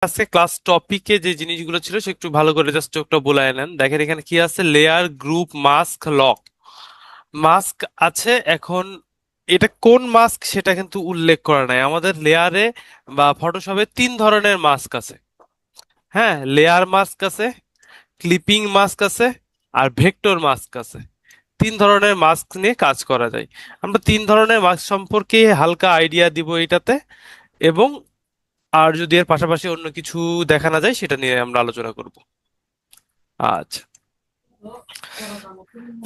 আজকে ক্লাস টপিকে যে জিনিসগুলো ছিল সে একটু ভালো করে জাস্ট একটা বলে নেন। দেখেন এখানে কি আছে, layer, group, mask, lock. Mask আছে এখন, এটা কোন মাস্ক সেটা কিন্তু উল্লেখ করা নাই আমাদের লেয়ারে বা ফটোশপে। তিন ধরনের মাস্ক আছে। হ্যাঁ, লেয়ার মাস্ক আছে, ক্লিপিং মাস্ক আছে, আর ভেক্টর মাস্ক আছে। তিন ধরনের মাস্ক নিয়ে কাজ করা যায়। আমরা তিন ধরনের মাস্ক সম্পর্কে হালকা আইডিয়া দিব এটাতে, এবং আর যদি এর পাশাপাশি অন্য কিছু দেখানো যায় সেটা নিয়ে আমরা আলোচনা করব। আচ্ছা,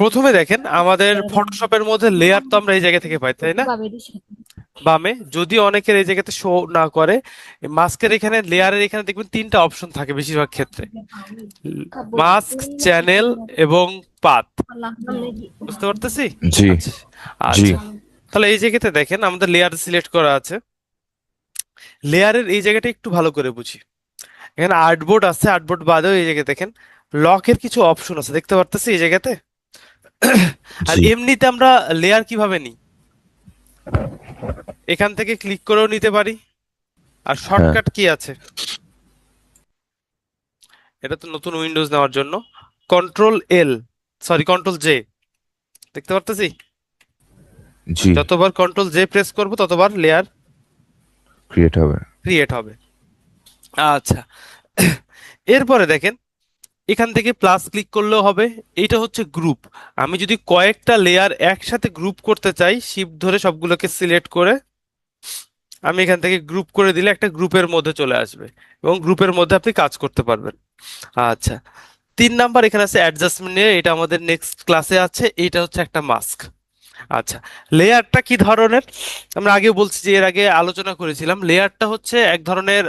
প্রথমে দেখেন আমাদের ফটোশপের মধ্যে লেয়ার তো আমরা এই জায়গা থেকে পাই, তাই না? বামে, যদি অনেকের এই জায়গাতে শো না করে, মাস্কের এখানে, লেয়ারের এখানে দেখবেন তিনটা অপশন থাকে বেশিরভাগ ক্ষেত্রে: মাস্ক, চ্যানেল এবং পাথ। বুঝতে পারতেছি? জি আচ্ছা। জি আচ্ছা, তাহলে এই জায়গাতে দেখেন আমাদের লেয়ার সিলেক্ট করা আছে। লেয়ারের এই জায়গাটা একটু ভালো করে বুঝি। এখানে আর্টবোর্ড আছে, আর্টবোর্ড বাদেও এই জায়গায় দেখেন লকের কিছু অপশন আছে, দেখতে পারতেছি এই জায়গাতে। আর জি এমনিতে আমরা লেয়ার কিভাবে নিই? এখান থেকে ক্লিক করেও নিতে পারি। আর হ্যাঁ শর্টকাট কি আছে? এটা তো নতুন উইন্ডোজ নেওয়ার জন্য কন্ট্রোল এল, সরি কন্ট্রোল জে, দেখতে পারতেছি। জি যতবার কন্ট্রোল জে প্রেস করব ততবার লেয়ার ক্রিয়েট হবে। ক্রিয়েট হবে। আচ্ছা, এরপরে দেখেন এখান থেকে প্লাস ক্লিক করলেও হবে। এইটা হচ্ছে গ্রুপ। আমি যদি কয়েকটা লেয়ার একসাথে গ্রুপ করতে চাই, শিফট ধরে সবগুলোকে সিলেক্ট করে আমি এখান থেকে গ্রুপ করে দিলে একটা গ্রুপের মধ্যে চলে আসবে, এবং গ্রুপের মধ্যে আপনি কাজ করতে পারবেন। আচ্ছা, 3 নাম্বার এখানে আছে অ্যাডজাস্টমেন্ট নিয়ে, এটা আমাদের নেক্সট ক্লাসে আছে। এইটা হচ্ছে একটা মাস্ক। আচ্ছা, লেয়ারটা কি ধরনের? আমরা আগে বলছি যে এর আগে আলোচনা করেছিলাম, লেয়ারটা হচ্ছে এক ধরনের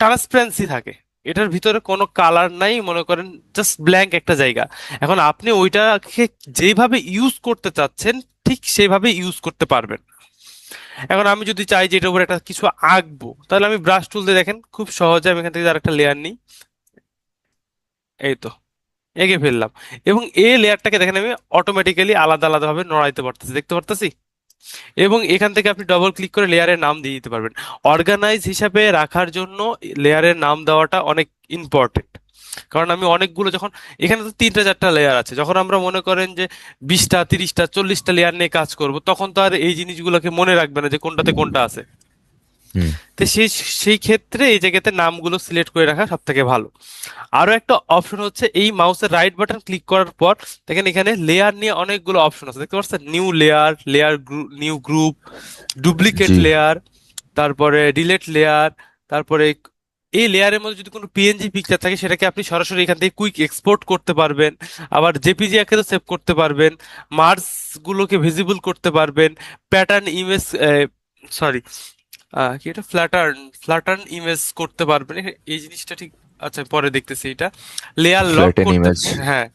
ট্রান্সপারেন্সি থাকে। এটার ভিতরে কোনো কালার নাই, মনে করেন জাস্ট ব্ল্যাঙ্ক একটা জায়গা। এখন আপনি ওইটাকে যেভাবে ইউজ করতে চাচ্ছেন ঠিক সেইভাবে ইউজ করতে পারবেন। এখন আমি যদি চাই যে এটার উপর একটা কিছু আঁকবো, তাহলে আমি ব্রাশ টুল দিয়ে দেখেন খুব সহজে আমি এখান থেকে আর একটা লেয়ার নিই, এই তো এঁকে ফেললাম। এবং এই লেয়ারটাকে দেখেন আমি অটোমেটিক্যালি আলাদা আলাদা ভাবে নড়াইতে পারতেছি, দেখতে পারতেছি। এবং এখান থেকে আপনি ডবল ক্লিক করে লেয়ারের নাম দিয়ে দিতে পারবেন। অর্গানাইজ হিসাবে রাখার জন্য লেয়ারের নাম দেওয়াটা অনেক ইম্পর্টেন্ট। কারণ আমি অনেকগুলো যখন, এখানে তো 3টা 4টা লেয়ার আছে, যখন আমরা মনে করেন যে 20টা 30টা 40টা লেয়ার নিয়ে কাজ করব, তখন তো আর এই জিনিসগুলোকে মনে রাখবে না যে কোনটাতে কোনটা আছে। হুম তো সেই সেই ক্ষেত্রে এই জায়গাতে নামগুলো সিলেক্ট করে রাখা সব থেকে ভালো। আরো একটা অপশন হচ্ছে, এই মাউসের রাইট বাটন ক্লিক করার পর দেখেন এখানে লেয়ার নিয়ে অনেকগুলো অপশন আছে, দেখতে পাচ্ছেন? New layer, layer new group, duplicate জি লেয়ার, তারপরে ডিলেট লেয়ার, তারপরে এই লেয়ারের মধ্যে যদি কোনো পিএনজি পিকচার থাকে সেটাকে আপনি সরাসরি এখান থেকে কুইক এক্সপোর্ট করতে পারবেন। আবার জেপিজি আকারে সেভ করতে পারবেন। মার্জ গুলোকে ভিজিবল করতে পারবেন। প্যাটার্ন ইমেজ, সরি, কি এটা, ফ্ল্যাটার্ন, ফ্ল্যাটার্ন ইমেজ করতে পারবেন। এই জিনিসটা ঠিক, আচ্ছা পরে দেখতেছি এটা। লেয়ার লক ফ্ল্যাটেন করতে, ইমেজ। হ্যাঁ,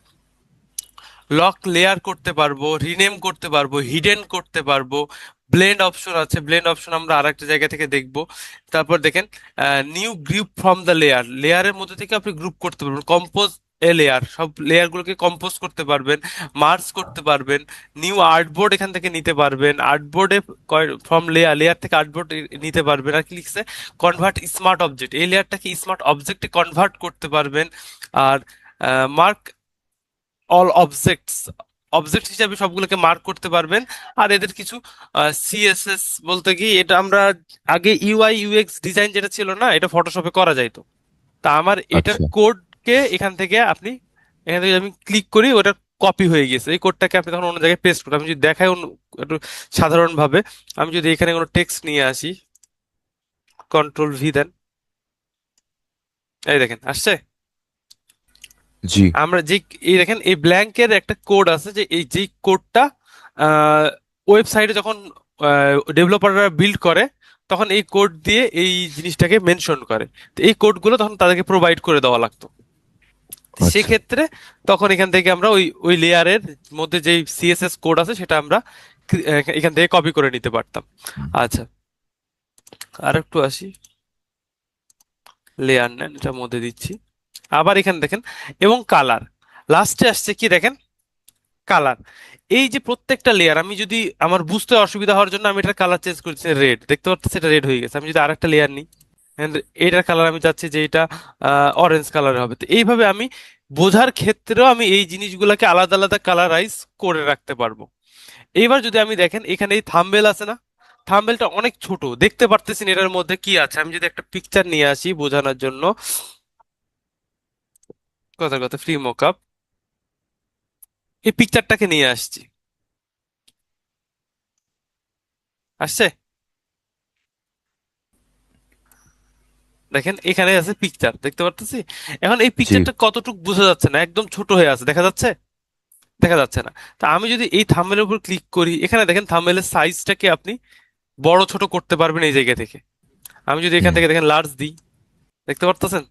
লক লেয়ার করতে পারবো, রিনেম করতে পারবো, হিডেন করতে পারবো। ব্লেন্ড অপশন আছে, ব্লেন্ড অপশন আমরা আরেকটা জায়গা থেকে দেখবো। তারপর দেখেন new group from the layer, লেয়ারের মধ্যে থেকে আপনি গ্রুপ করতে পারবেন। কম্পোজ এ লেয়ার, সব লেয়ার গুলোকে কম্পোজ করতে পারবেন, মার্জ করতে পারবেন। নিউ আর্টবোর্ড এখান থেকে নিতে পারবেন, আর্টবোর্ডে ফ্রম লেয়ার, লেয়ার থেকে আর্টবোর্ড নিতে পারবেন। আর কি লিখছে, কনভার্ট স্মার্ট অবজেক্ট, এই লেয়ারটাকে স্মার্ট অবজেক্টে কনভার্ট করতে পারবেন। আর মার্ক অল অবজেক্টস, অবজেক্ট হিসাবে সবগুলোকে মার্ক করতে পারবেন। আর এদের কিছু সিএসএস বলতে কি, এটা আমরা আগে ইউআই ইউএক্স ডিজাইন যেটা ছিল না, এটা ফটোশপে করা যাইতো। তা আমার এটার আচ্ছা কোডকে এখান থেকে আপনি, এখান থেকে আমি ক্লিক করি, ওটা কপি হয়ে গেছে। এই কোডটাকে আপনি তখন অন্য জায়গায় পেস্ট করুন। আমি যদি দেখাই একটু সাধারণভাবে, আমি যদি এখানে কোনো টেক্সট নিয়ে আসি, কন্ট্রোল ভি দেন, এই দেখেন আসছে। জি আমরা যে, এই দেখেন এই ব্ল্যাঙ্কের একটা কোড আছে, যে এই যে কোডটা ওয়েবসাইটে যখন ডেভেলপাররা বিল্ড করে তখন এই কোড দিয়ে এই জিনিসটাকে মেনশন করে। তো এই কোডগুলো তখন তাদেরকে প্রোভাইড করে দেওয়া লাগতো। আচ্ছা সেক্ষেত্রে তখন এখান থেকে আমরা ওই ওই লেয়ারের মধ্যে যে সিএসএস কোড আছে সেটা আমরা এখান থেকে কপি করে নিতে পারতাম। হুম, আচ্ছা, আর একটু আসি, লেয়ার নেন, এটার মধ্যে দিচ্ছি। আবার এখানে দেখেন, এবং কালার, লাস্টে আসছে কি দেখেন, কালার। এই যে প্রত্যেকটা লেয়ার, আমি যদি, আমার বুঝতে অসুবিধা হওয়ার জন্য আমি এটার কালার চেঞ্জ করেছি রেড, দেখতে পাচ্ছি এটা রেড হয়ে গেছে। আমি যদি আরেকটা লেয়ার নিই, and এটার কালার আমি চাচ্ছি যে এটা অরেঞ্জ কালার হবে। তো এইভাবে আমি বোঝার ক্ষেত্রেও আমি এই জিনিসগুলোকে আলাদা আলাদা কালারাইজ করে রাখতে পারবো। এইবার যদি আমি দেখেন এখানে এই থাম্বনেল আছে না, থাম্বনেলটা অনেক ছোট, দেখতে পারতেছেন এটার মধ্যে কি আছে। আমি যদি একটা পিকচার নিয়ে আসি বোঝানোর জন্য, কথা কথা ফ্রি মকআপ, এই পিকচারটাকে নিয়ে আসছি, আসছে, দেখেন এখানে আছে পিকচার, দেখতে পারতেছি। এখন এই জি পিকচারটা কতটুকু বোঝা যাচ্ছে না, একদম ছোট হয়ে আছে, দেখা যাচ্ছে, দেখা যাচ্ছে না। তা আমি যদি এই থাম্বনেলের উপর ক্লিক করি, এখানে দেখেন থাম্বনেলের সাইজটাকে আপনি বড় ছোট করতে পারবেন এই জায়গা থেকে। আমি যদি এখান হুম থেকে দেখেন লার্জ দিই, দেখতে পারতেছেন।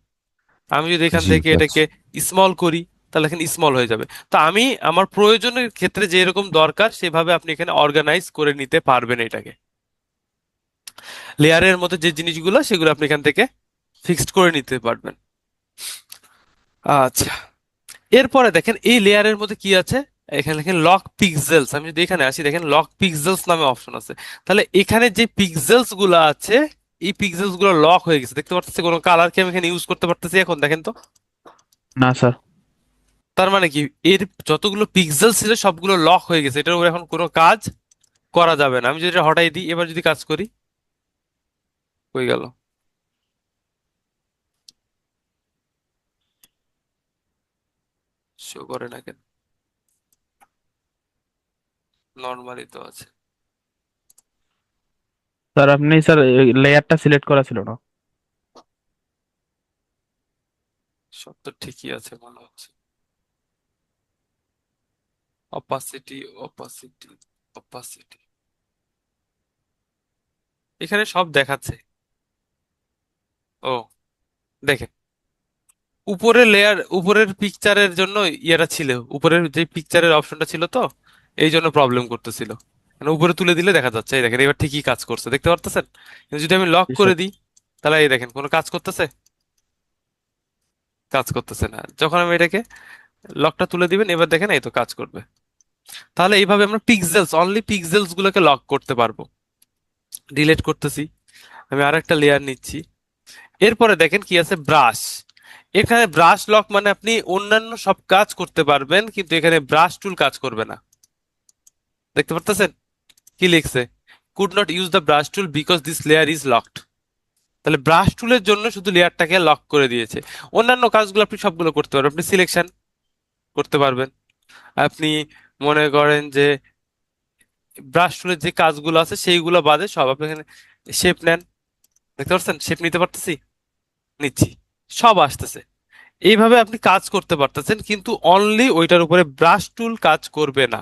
আমি যদি এখান জি থেকে পাচ্ছি। এটাকে স্মল করি, তাহলে এখানে স্মল হয়ে যাবে। তো আমি আমার প্রয়োজনের ক্ষেত্রে যে এরকম দরকার সেভাবে আপনি এখানে অর্গানাইজ করে নিতে পারবেন এটাকে। লেয়ারের মধ্যে যে জিনিসগুলো সেগুলো আপনি এখান থেকে ফিক্সড করে নিতে পারবেন। আচ্ছা, এরপরে দেখেন এই লেয়ারের মধ্যে কি আছে, এখানে দেখেন লক পিক্সেলস। আমি যদি এখানে আসি, দেখেন লক পিক্সেলস নামে অপশন আছে। তাহলে এখানে যে পিক্সেলস গুলো আছে, এই পিক্সেলস গুলো লক হয়ে গেছে, দেখতে পাচ্ছি। কোনো কালার কি আমি এখানে ইউজ করতে পারতেছি এখন, দেখেন তো। না স্যার। তার মানে কি, এর যতগুলো পিক্সেল ছিল সবগুলো লক হয়ে গেছে, এটার উপর এখন কোনো কাজ করা যাবে না। আমি যদি এটা হটাই দিই, এবার যদি কাজ করি, হয়ে গেল, শো করে না কেন, নর্মালি তো আছে। স্যার আপনি স্যার লেয়ারটা সিলেক্ট করা ছিল না। সব তো ঠিকই আছে মনে হচ্ছে। অপাসিটি, অপাসিটি, অপাসিটি, এখানে সব দেখাচ্ছে। ও, দেখেন, উপরের লেয়ার, উপরের পিকচারের জন্য ইয়েটা ছিল, উপরের যে পিকচারের অপশনটা ছিল, তো এই জন্য প্রবলেম করতেছিল। মানে উপরে তুলে দিলে দেখা যাচ্ছে, এই দেখেন এবার ঠিকই কাজ করছে, দেখতে পারতেছেন। কিন্তু যদি আমি লক জি করে স্যার। দিই, তাহলে এই দেখেন কোনো কাজ করতেছে, কাজ করতেছে না। যখন আমি এটাকে লকটা তুলে দিবেন, এবার দেখেন এই তো কাজ করবে। তাহলে এইভাবে আমরা পিক্সেলস, অনলি পিক্সেলস গুলোকে লক করতে পারবো। ডিলিট করতেছি, আমি আরেকটা লেয়ার নিচ্ছি। এরপরে দেখেন কি আছে, ব্রাশ। এখানে ব্রাশ লক মানে আপনি অন্যান্য সব কাজ করতে পারবেন, কিন্তু এখানে ব্রাশ টুল কাজ করবে না, দেখতে পারতেছেন কি লিখছে, could not use the brush tool because this layer is locked. তাহলে ব্রাশ টুলের জন্য শুধু লেয়ারটাকে লক করে দিয়েছে। অন্যান্য কাজগুলো আপনি সবগুলো করতে পারবেন, আপনি সিলেকশন করতে পারবেন, আপনি মনে করেন যে ব্রাশ টুলের যে কাজগুলো আছে সেইগুলো বাদে সব আপনি এখানে শেপ নেন, দেখতে পাচ্ছেন শেপ নিতে পারতেছি, নিচ্ছি, সব আসতেছে। এইভাবে আপনি কাজ করতে পারতেছেন, কিন্তু অনলি ওইটার উপরে ব্রাশ টুল কাজ করবে না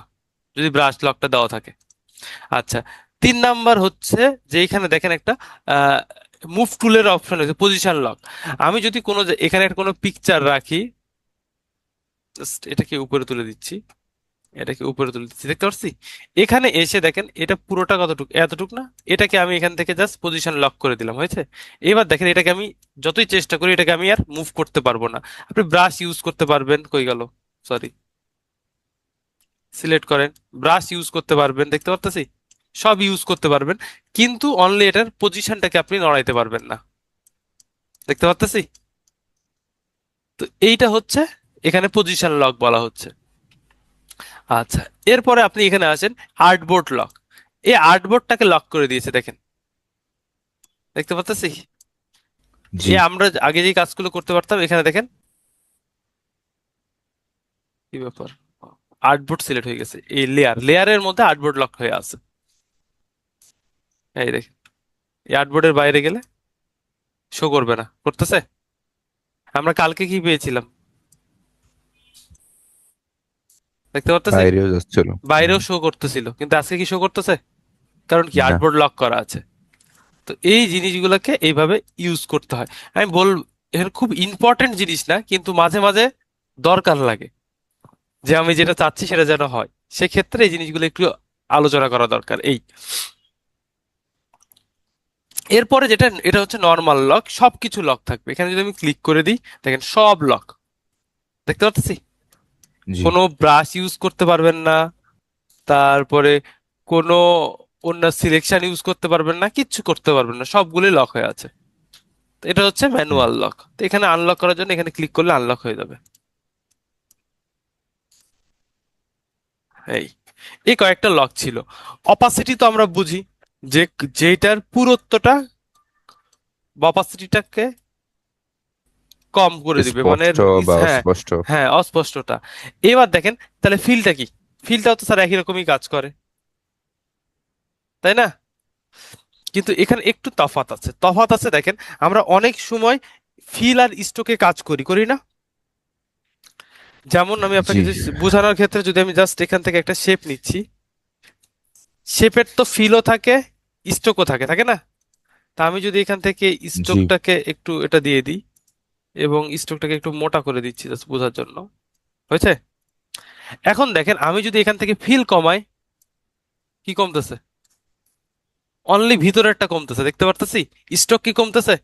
যদি ব্রাশ লকটা দেওয়া থাকে। আচ্ছা, 3 নাম্বার হচ্ছে যে এখানে দেখেন একটা মুভ টুলের অপশন আছে, পজিশন লক। আমি যদি কোনো এখানে একটা কোনো পিকচার রাখি, just এটাকে উপরে তুলে দিচ্ছি, এটাকে উপরে তুলে দিচ্ছি, দেখতে পাচ্ছি। এখানে এসে দেখেন এটা পুরোটা কতটুক, এতটুক না, এটাকে আমি এখান থেকে জাস্ট পজিশন লক করে দিলাম, হয়েছে। এবার দেখেন এটাকে আমি যতই চেষ্টা করি এটাকে আমি আর মুভ করতে পারবো না। আপনি ব্রাশ ইউজ করতে পারবেন, কই গেল, সরি, সিলেক্ট করেন, ব্রাশ ইউজ করতে পারবেন, দেখতে পারতেছি, সব ইউজ করতে পারবেন, কিন্তু অনলি এটার পজিশনটাকে আপনি নড়াইতে পারবেন না, দেখতে পারতেছি। তো এইটা হচ্ছে এখানে পজিশন লক বলা হচ্ছে। আচ্ছা, এরপরে আপনি এখানে আসেন আর্টবোর্ড লক। এই আর্টবোর্ডটাকে লক করে দিয়েছে, দেখেন, দেখতে পাচ্ছি। জি আমরা আগে যে কাজগুলো করতে পারতাম, এখানে দেখেন কি ব্যাপার, আর্টবোর্ড সিলেক্ট হয়ে গেছে, এই লেয়ারের মধ্যে আর্টবোর্ড লক হয়ে আছে। এই দেখেন, এই আর্টবোর্ডের বাইরে গেলে শো করবে না, করতেছে। আমরা কালকে কি পেয়েছিলাম, দেখতে পারতেছি, বাইরেও যাচ্ছিল। বাইরেও শো করতেছিল, কিন্তু আজকে কি শো করতেছে, কারণ কি না আর্টবোর্ড লক করা আছে। তো এই জিনিসগুলোকে এইভাবে ইউজ করতে হয়। আমি বল, এর খুব ইম্পর্টেন্ট জিনিস না, কিন্তু মাঝে মাঝে দরকার লাগে যে আমি যেটা চাচ্ছি সেটা যেন হয়, সেক্ষেত্রে এই জিনিসগুলো একটু আলোচনা করা দরকার। এই এরপরে যেটা, এটা হচ্ছে নর্মাল লক, সবকিছু লক থাকবে। এখানে যদি আমি ক্লিক করে দিই, দেখেন সব লক, দেখতে পাচ্ছি। জি কোনো ব্রাশ ইউজ করতে পারবেন না, তারপরে কোনো অন্য সিলেকশন ইউজ করতে পারবেন না, কিচ্ছু করতে পারবেন না, সবগুলোই লক হয়ে আছে। তো এটা হচ্ছে ম্যানুয়াল লক। তো এখানে আনলক করার জন্য এখানে ক্লিক করলে আনলক হয়ে যাবে। এই এই কয়েকটা লক ছিল। অপাসিটি তো আমরা বুঝি যে যেটার পুরুত্বটা বা অপাসিটিটাকে কম করে দিবে, মানে স্পষ্ট বা হ্যাঁ, অস্পষ্ট। হ্যাঁ, অস্পষ্টতা। এবার দেখেন তাহলে ফিলটা কি, ফিলটাও তো স্যার একই রকমই কাজ করে, তাই না? কিন্তু এখানে একটু তফাৎ আছে, তফাৎ আছে দেখেন। আমরা অনেক সময় ফিল আর স্ট্রোকে কাজ করি, করি না? যেমন আমি জি আপনাকে যে বোঝানোর ক্ষেত্রে যদি আমি জাস্ট এখান থেকে একটা শেপ নিচ্ছি, শেপের তো ফিলও থাকে, স্ট্রোকও থাকে, থাকে না? তা আমি যদি এখান থেকে জি স্ট্রোকটাকে একটু এটা দিয়ে দিই এবং স্ট্রোকটাকে একটু মোটা করে দিচ্ছি জাস্ট বোঝার জন্য, হয়েছে? এখন দেখেন আমি যদি এখান থেকে ফিল কমাই, কি কমতেছে? অনলি ভিতরেরটা কমতেছে, দেখতে পারতেছি। স্ট্রোক কি কমতেছে?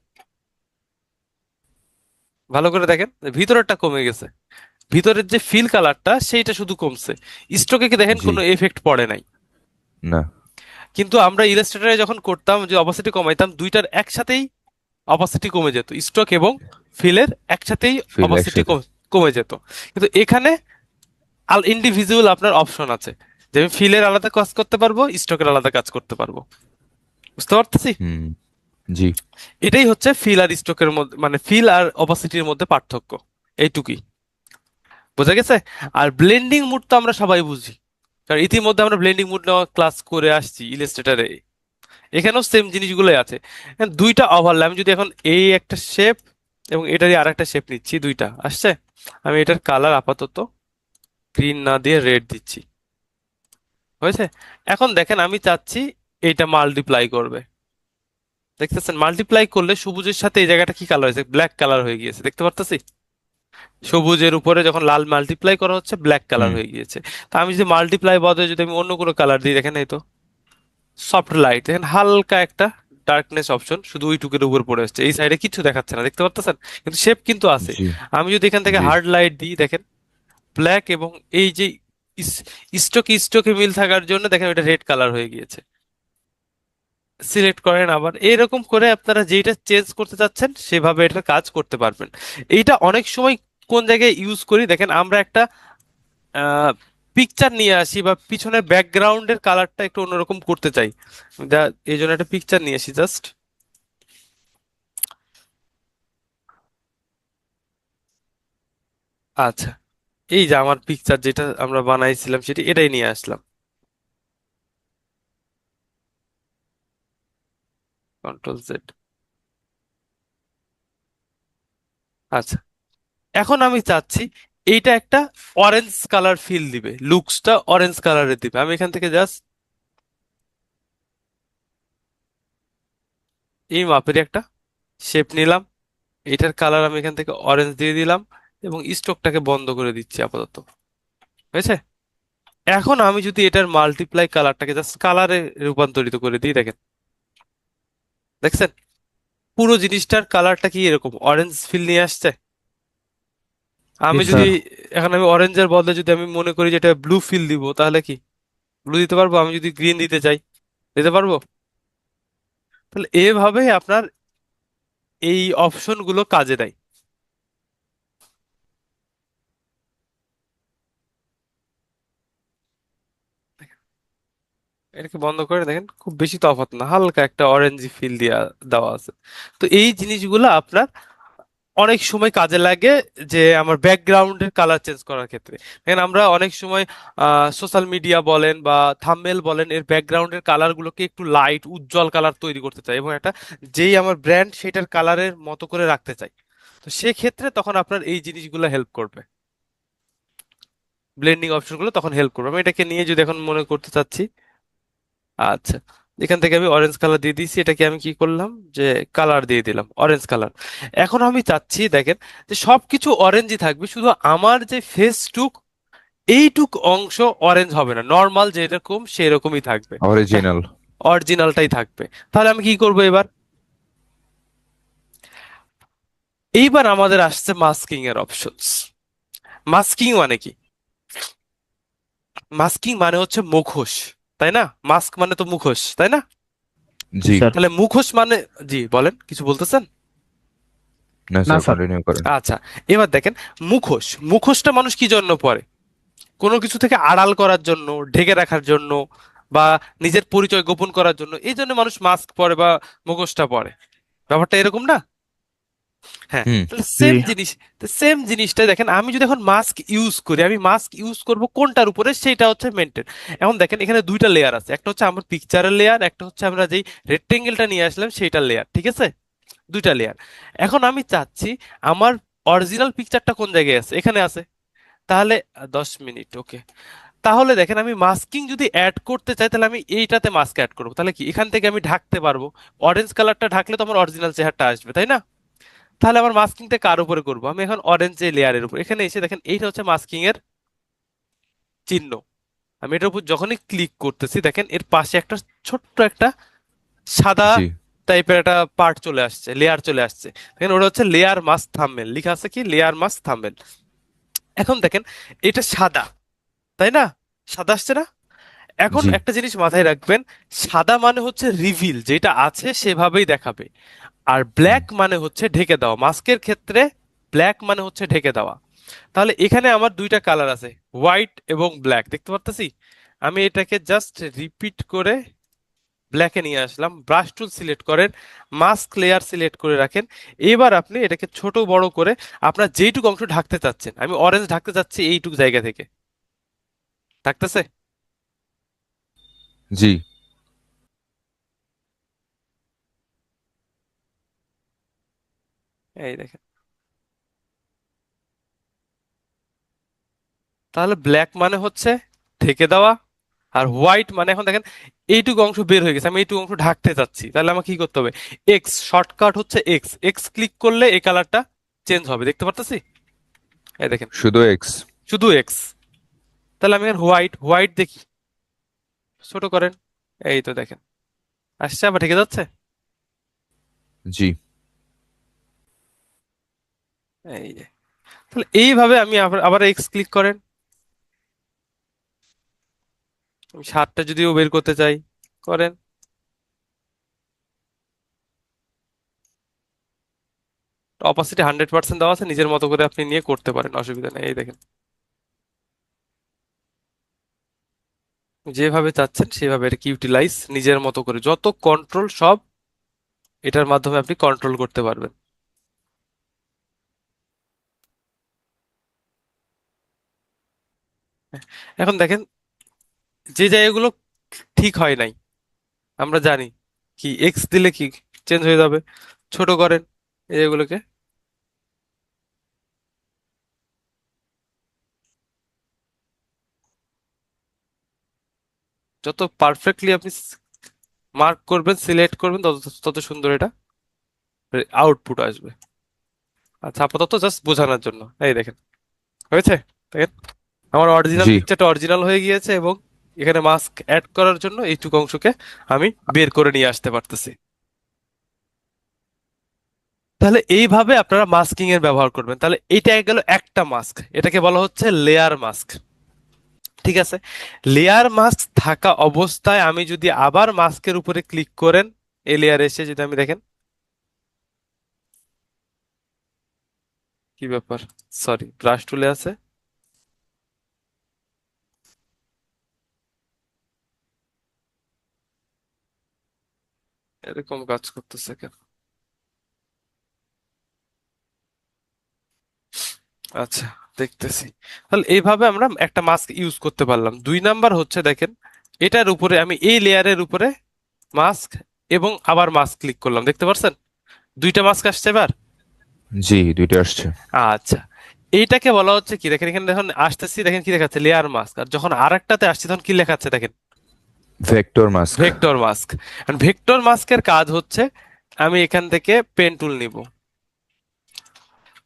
ভালো করে দেখেন, ভিতরেরটা কমে গেছে, ভিতরের যে ফিল কালারটা সেইটা শুধু কমছে। স্ট্রোকে কি দেখেন জি কোনো এফেক্ট পড়ে নাই। না। কিন্তু আমরা ইলাস্ট্রেটরে যখন করতাম, যে অপাসিটি কমাইতাম, দুইটার একসাথেই অপাসিটি কমে যেত, স্ট্রোক এবং ফিলের একসাথেই ফিল অপাসিটি একসাথে। কমে যেত। কিন্তু এখানে ইন্ডিভিজুয়াল আপনার অপশন আছে, যে আমি ফিলের আলাদা কাজ করতে পারবো, স্ট্রোকের আলাদা কাজ করতে পারবো। বুঝতে পারতেছি? হুম। জি এটাই হচ্ছে ফিল আর স্ট্রোকের মধ্যে, মানে ফিল আর অপাসিটির মধ্যে পার্থক্য, এইটুকুই। বোঝা গেছে? আর ব্লেন্ডিং মুড তো আমরা সবাই বুঝি, কারণ ইতিমধ্যে আমরা ব্লেন্ডিং মুড নেওয়া ক্লাস করে আসছি ইলাস্ট্রেটরে। এখানেও সেম জিনিসগুলোই আছে। এখন দুইটা ওভারল্যাপ, আমি যদি এখন এই একটা শেপ এবং এটারই আর একটা শেপ নিচ্ছি, দুইটা আসছে, আমি এটার কালার আপাতত গ্রিন না দিয়ে রেড দিচ্ছি, হয়েছে? এখন দেখেন আমি চাচ্ছি এইটা মাল্টিপ্লাই করবে, দেখতেছেন? মাল্টিপ্লাই করলে সবুজের সাথে এই জায়গাটা কি কালার হয়েছে? ব্ল্যাক কালার হয়ে গিয়েছে, দেখতে পারতেছি? সবুজের উপরে যখন লাল মাল্টিপ্লাই করা হচ্ছে, ব্ল্যাক কালার হুম। হয়ে গিয়েছে। তা আমি যদি মাল্টিপ্লাই বদলে যদি আমি অন্য কোনো কালার দিই, দেখেন এই তো সফট লাইট, দেখেন হালকা একটা ডার্কনেস অপশন শুধু ওইটুকুর উপর পড়ে আসছে, এই সাইডে কিছু দেখাচ্ছে না, দেখতে পারতেছেন? কিন্তু শেপ কিন্তু আছে। জি আমি যদি এখান থেকে জি হার্ড লাইট দিই, দেখেন ব্ল্যাক এবং এই যে স্ট্রোকে স্ট্রোকে মিল থাকার জন্য দেখেন এটা রেড কালার হয়ে গিয়েছে। সিলেক্ট করেন আবার, এরকম করে আপনারা যেটা চেঞ্জ করতে চাচ্ছেন সেভাবে এটার কাজ করতে পারবেন। এইটা অনেক সময় কোন জায়গায় ইউজ করি দেখেন, আমরা একটা পিকচার নিয়ে আসি বা পিছনের ব্যাকগ্রাউন্ডের কালারটা একটু অন্যরকম করতে চাই, এই জন্য একটা পিকচার নিয়ে আসি জাস্ট। আচ্ছা, এই যে আমার পিকচার যেটা আমরা বানাইছিলাম সেটা এটাই নিয়ে আসলাম, কন্ট্রোল Z। আচ্ছা, এখন আমি চাচ্ছি এইটা একটা অরেঞ্জ কালার ফিল দিবে, লুকসটা অরেঞ্জ কালারের দিবে। আমি এখান থেকে জাস্ট এই মাপের একটা শেপ নিলাম, এটার কালার আমি এখান থেকে অরেঞ্জ দিয়ে দিলাম এবং স্ট্রোকটাকে বন্ধ করে দিচ্ছি আপাতত, হয়েছে? এখন আমি যদি এটার মাল্টিপ্লাই কালারটাকে জাস্ট কালারে রূপান্তরিত করে দিই, দেখেন, দেখছেন পুরো জিনিসটার কালারটা কি এরকম অরেঞ্জ ফিল নিয়ে আসছে? জি আমি যদি স্যার। এখন আমি অরেঞ্জের বদলে যদি আমি মনে করি যে এটা ব্লু ফিল দিব, তাহলে কি ব্লু দিতে পারবো? আমি যদি গ্রিন দিতে চাই, দিতে পারবো? তাহলে এভাবে আপনার এই অপশনগুলো কাজে দেয়। এটাকে বন্ধ করে দেখেন, খুব বেশি তফাৎ না, হালকা একটা অরেঞ্জি ফিল দেওয়া আছে। তো এই জিনিসগুলো আপনার অনেক সময় কাজে লাগে, যে আমার ব্যাকগ্রাউন্ডের কালার চেঞ্জ করার ক্ষেত্রে। দেখেন আমরা অনেক সময় সোশ্যাল মিডিয়া বলেন বা থাম্বনেল বলেন, এর ব্যাকগ্রাউন্ডের কালারগুলোকে একটু লাইট উজ্জ্বল কালার তৈরি করতে চাই এবং একটা যেই আমার ব্র্যান্ড সেটার কালারের মতো করে রাখতে চাই। তো সেক্ষেত্রে তখন আপনার এই জিনিসগুলো হেল্প করবে, ব্লেন্ডিং অপশনগুলো তখন হেল্প করবে। আমি এটাকে নিয়ে যদি এখন মনে করতে চাচ্ছি, আচ্ছা, এখান থেকে আমি অরেঞ্জ কালার দিয়ে দিয়েছি, এটাকে আমি কি করলাম, যে কালার দিয়ে দিলাম অরেঞ্জ কালার। এখন আমি চাচ্ছি দেখেন যে সবকিছু অরেঞ্জই থাকবে, শুধু আমার যে ফেসটুক এইটুক অংশ অরেঞ্জ হবে না, নর্মাল যেরকম সেরকমই থাকবে। হ্যাঁ, অরিজিনাল। অরিজিনালটাই থাকবে। তাহলে আমি কি করব এবার? এইবার আমাদের আসছে মাস্কিং এর অপশনস। মাস্কিং মানে কি? মাস্কিং মানে হচ্ছে মুখোশ, তাই না? মাস্ক মানে তো মুখোশ, তাই না? জি জি স্যার। তাহলে মুখোশ মানে, জি বলেন, কিছু বলতেছেন? না না স্যার, স্যার। কন্টিনিউ করেন। আচ্ছা, এবার দেখেন মুখোশ। মুখোশটা মানুষ কি জন্য পরে? কোনো কিছু থেকে আড়াল করার জন্য, ঢেকে রাখার জন্য, বা নিজের পরিচয় গোপন করার জন্য, এই জন্য মানুষ মাস্ক পরে বা মুখোশটা পরে। ব্যাপারটা এরকম না? হ্যাঁ, হুম। তাহলে জি। সেম জিনিসটা দেখেন, আমি যদি এখন মাস্ক ইউজ করি, আমি মাস্ক ইউজ করব কোনটার উপরে, সেটা হচ্ছে মেনটেন। এখন দেখেন এখানে দুইটা লেয়ার আছে, একটা হচ্ছে আমার পিকচারের লেয়ার, একটা হচ্ছে আমরা যেই রেক্টেঙ্গেলটা নিয়ে আসলাম সেইটার লেয়ার, ঠিক আছে? দুইটা লেয়ার। এখন আমি চাচ্ছি আমার অরিজিনাল পিকচারটা কোন জায়গায় আছে, এখানে আছে। তাহলে 10 মিনিট, ওকে। তাহলে দেখেন আমি মাস্কিং যদি অ্যাড করতে চাই, তাহলে আমি এইটাতে মাস্ক অ্যাড করবো। তাহলে কি এখান থেকে আমি ঢাকতে পারবো? অরেঞ্জ কালারটা ঢাকলে তো আমার অরিজিনাল চেহারাটা আসবে, তাই না? তাহলে আমার মাস্কিংটা কার উপরে করবো? আমি এখন অরেঞ্জ যে লেয়ারের উপর, এখানে এসে দেখেন এইটা হচ্ছে মাস্কিং এর চিহ্ন। আমি এটার উপর যখনই ক্লিক করতেছি, দেখেন এর পাশে একটা ছোট্ট একটা সাদা জি। টাইপের একটা পার্ট চলে আসছে, লেয়ার চলে আসছে। দেখেন ওটা হচ্ছে লেয়ার মাস্ক থাম্বনেল, লেখা আছে কি লেয়ার মাস্ক থাম্বনেল। এখন দেখেন এটা সাদা, তাই না? সাদা আসছে না? এখন জি। একটা জিনিস মাথায় রাখবেন, সাদা মানে হচ্ছে রিভিল, যেটা আছে সেভাবেই দেখাবে। আর হুম। ব্ল্যাক মানে হচ্ছে ঢেকে দেওয়া। মাস্কের ক্ষেত্রে ব্ল্যাক মানে হচ্ছে ঢেকে দেওয়া। তাহলে এখানে আমার দুইটা কালার আছে, হোয়াইট এবং ব্ল্যাক, দেখতে পারতেছি। আমি এটাকে জাস্ট রিপিট করে ব্ল্যাকে নিয়ে আসলাম। ব্রাশ টুল সিলেক্ট করেন, মাস্ক লেয়ার সিলেক্ট করে রাখেন। এবার আপনি এটাকে ছোট বড় করে আপনার যেইটুকু অংশ ঢাকতে চাচ্ছেন, আমি অরেঞ্জ ঢাকতে চাচ্ছি এইটুকু জায়গা থেকে, ঢাকতেছে? জি। এই দেখেন। তাহলে ব্ল্যাক মানে হচ্ছে ঢেকে দেওয়া, আর হোয়াইট মানে এখন দেখেন এইটুকু অংশ বের হয়ে গেছে, আমি এইটুকু অংশ ঢাকতে চাচ্ছি, তাহলে আমাকে কি করতে হবে? এক্স, শর্টকাট হচ্ছে এক্স। এক্স ক্লিক করলে এই কালারটা চেঞ্জ হবে, দেখতে পারতেছি? এই দেখেন, শুধু এক্স। শুধু এক্স। তাহলে আমি এখন হোয়াইট, হোয়াইট দেখি, ছোট করেন। এই তো দেখেন আসছে, আবার ঢেকে যাচ্ছে। জি। এই যে, তাহলে এইভাবে আমি আবার আবার এক্স ক্লিক করেন। আমি শার্টটা যদিও বের করতে চাই, করেন। অপাসিটি 100% দেওয়া আছে, নিজের মতো করে আপনি নিয়ে করতে পারেন, অসুবিধা নেই। এই দেখেন, যেভাবে চাচ্ছেন সেভাবে এটাকে ইউটিলাইজ নিজের মতো করে, যত কন্ট্রোল সব এটার মাধ্যমে আপনি কন্ট্রোল করতে পারবেন। এখন দেখেন যে জায়গাগুলো ঠিক হয় নাই, আমরা জানি কি এক্স দিলে কি চেঞ্জ হয়ে যাবে, ছোট করেন এই জায়গাগুলোকে। যত পারফেক্টলি আপনি মার্ক করবেন, সিলেক্ট করবেন, তত তত সুন্দর এটা আউটপুট আসবে। আচ্ছা, আপাতত জাস্ট বোঝানোর জন্য। এই দেখেন, হয়েছে? দেখেন আমার অরিজিনাল জি। পিকচারটা অরিজিনাল হয়ে গিয়েছে, এবং এখানে মাস্ক অ্যাড করার জন্য এইটুকু অংশকে আমি বের করে নিয়ে আসতে পারতেছি। তাহলে এইভাবে আপনারা মাস্কিং এর ব্যবহার করবেন। তাহলে এটা গেল একটা মাস্ক, এটাকে বলা হচ্ছে লেয়ার মাস্ক, ঠিক আছে? লেয়ার মাস্ক থাকা অবস্থায় আমি যদি আবার মাস্কের উপরে ক্লিক করেন, এই লেয়ার এসে যদি আমি দেখেন, কি ব্যাপার, সরি, ব্রাশ টুলে আছে, এরকম কাজ করতেছে কেন? আচ্ছা, দেখতেছি। তাহলে এইভাবে আমরা একটা মাস্ক ইউজ করতে পারলাম। 2 নাম্বার হচ্ছে দেখেন, এটার উপরে আমি এই লেয়ারের উপরে মাস্ক এবং আবার মাস্ক ক্লিক করলাম, দেখতে পারছেন? দুইটা মাস্ক আসছে এবার। জি, দুইটা আসছে। আচ্ছা, এইটাকে বলা হচ্ছে কি, দেখেন এখানে যখন আসতেছি দেখেন কি দেখাচ্ছে, লেয়ার মাস্ক। আর যখন আরেকটাতে আসছে তখন কি লেখাচ্ছে দেখেন, vector mask. Vector mask. Vector মাস্কের কাজ হচ্ছে, আমি এখান থেকে পেন টুল নিব।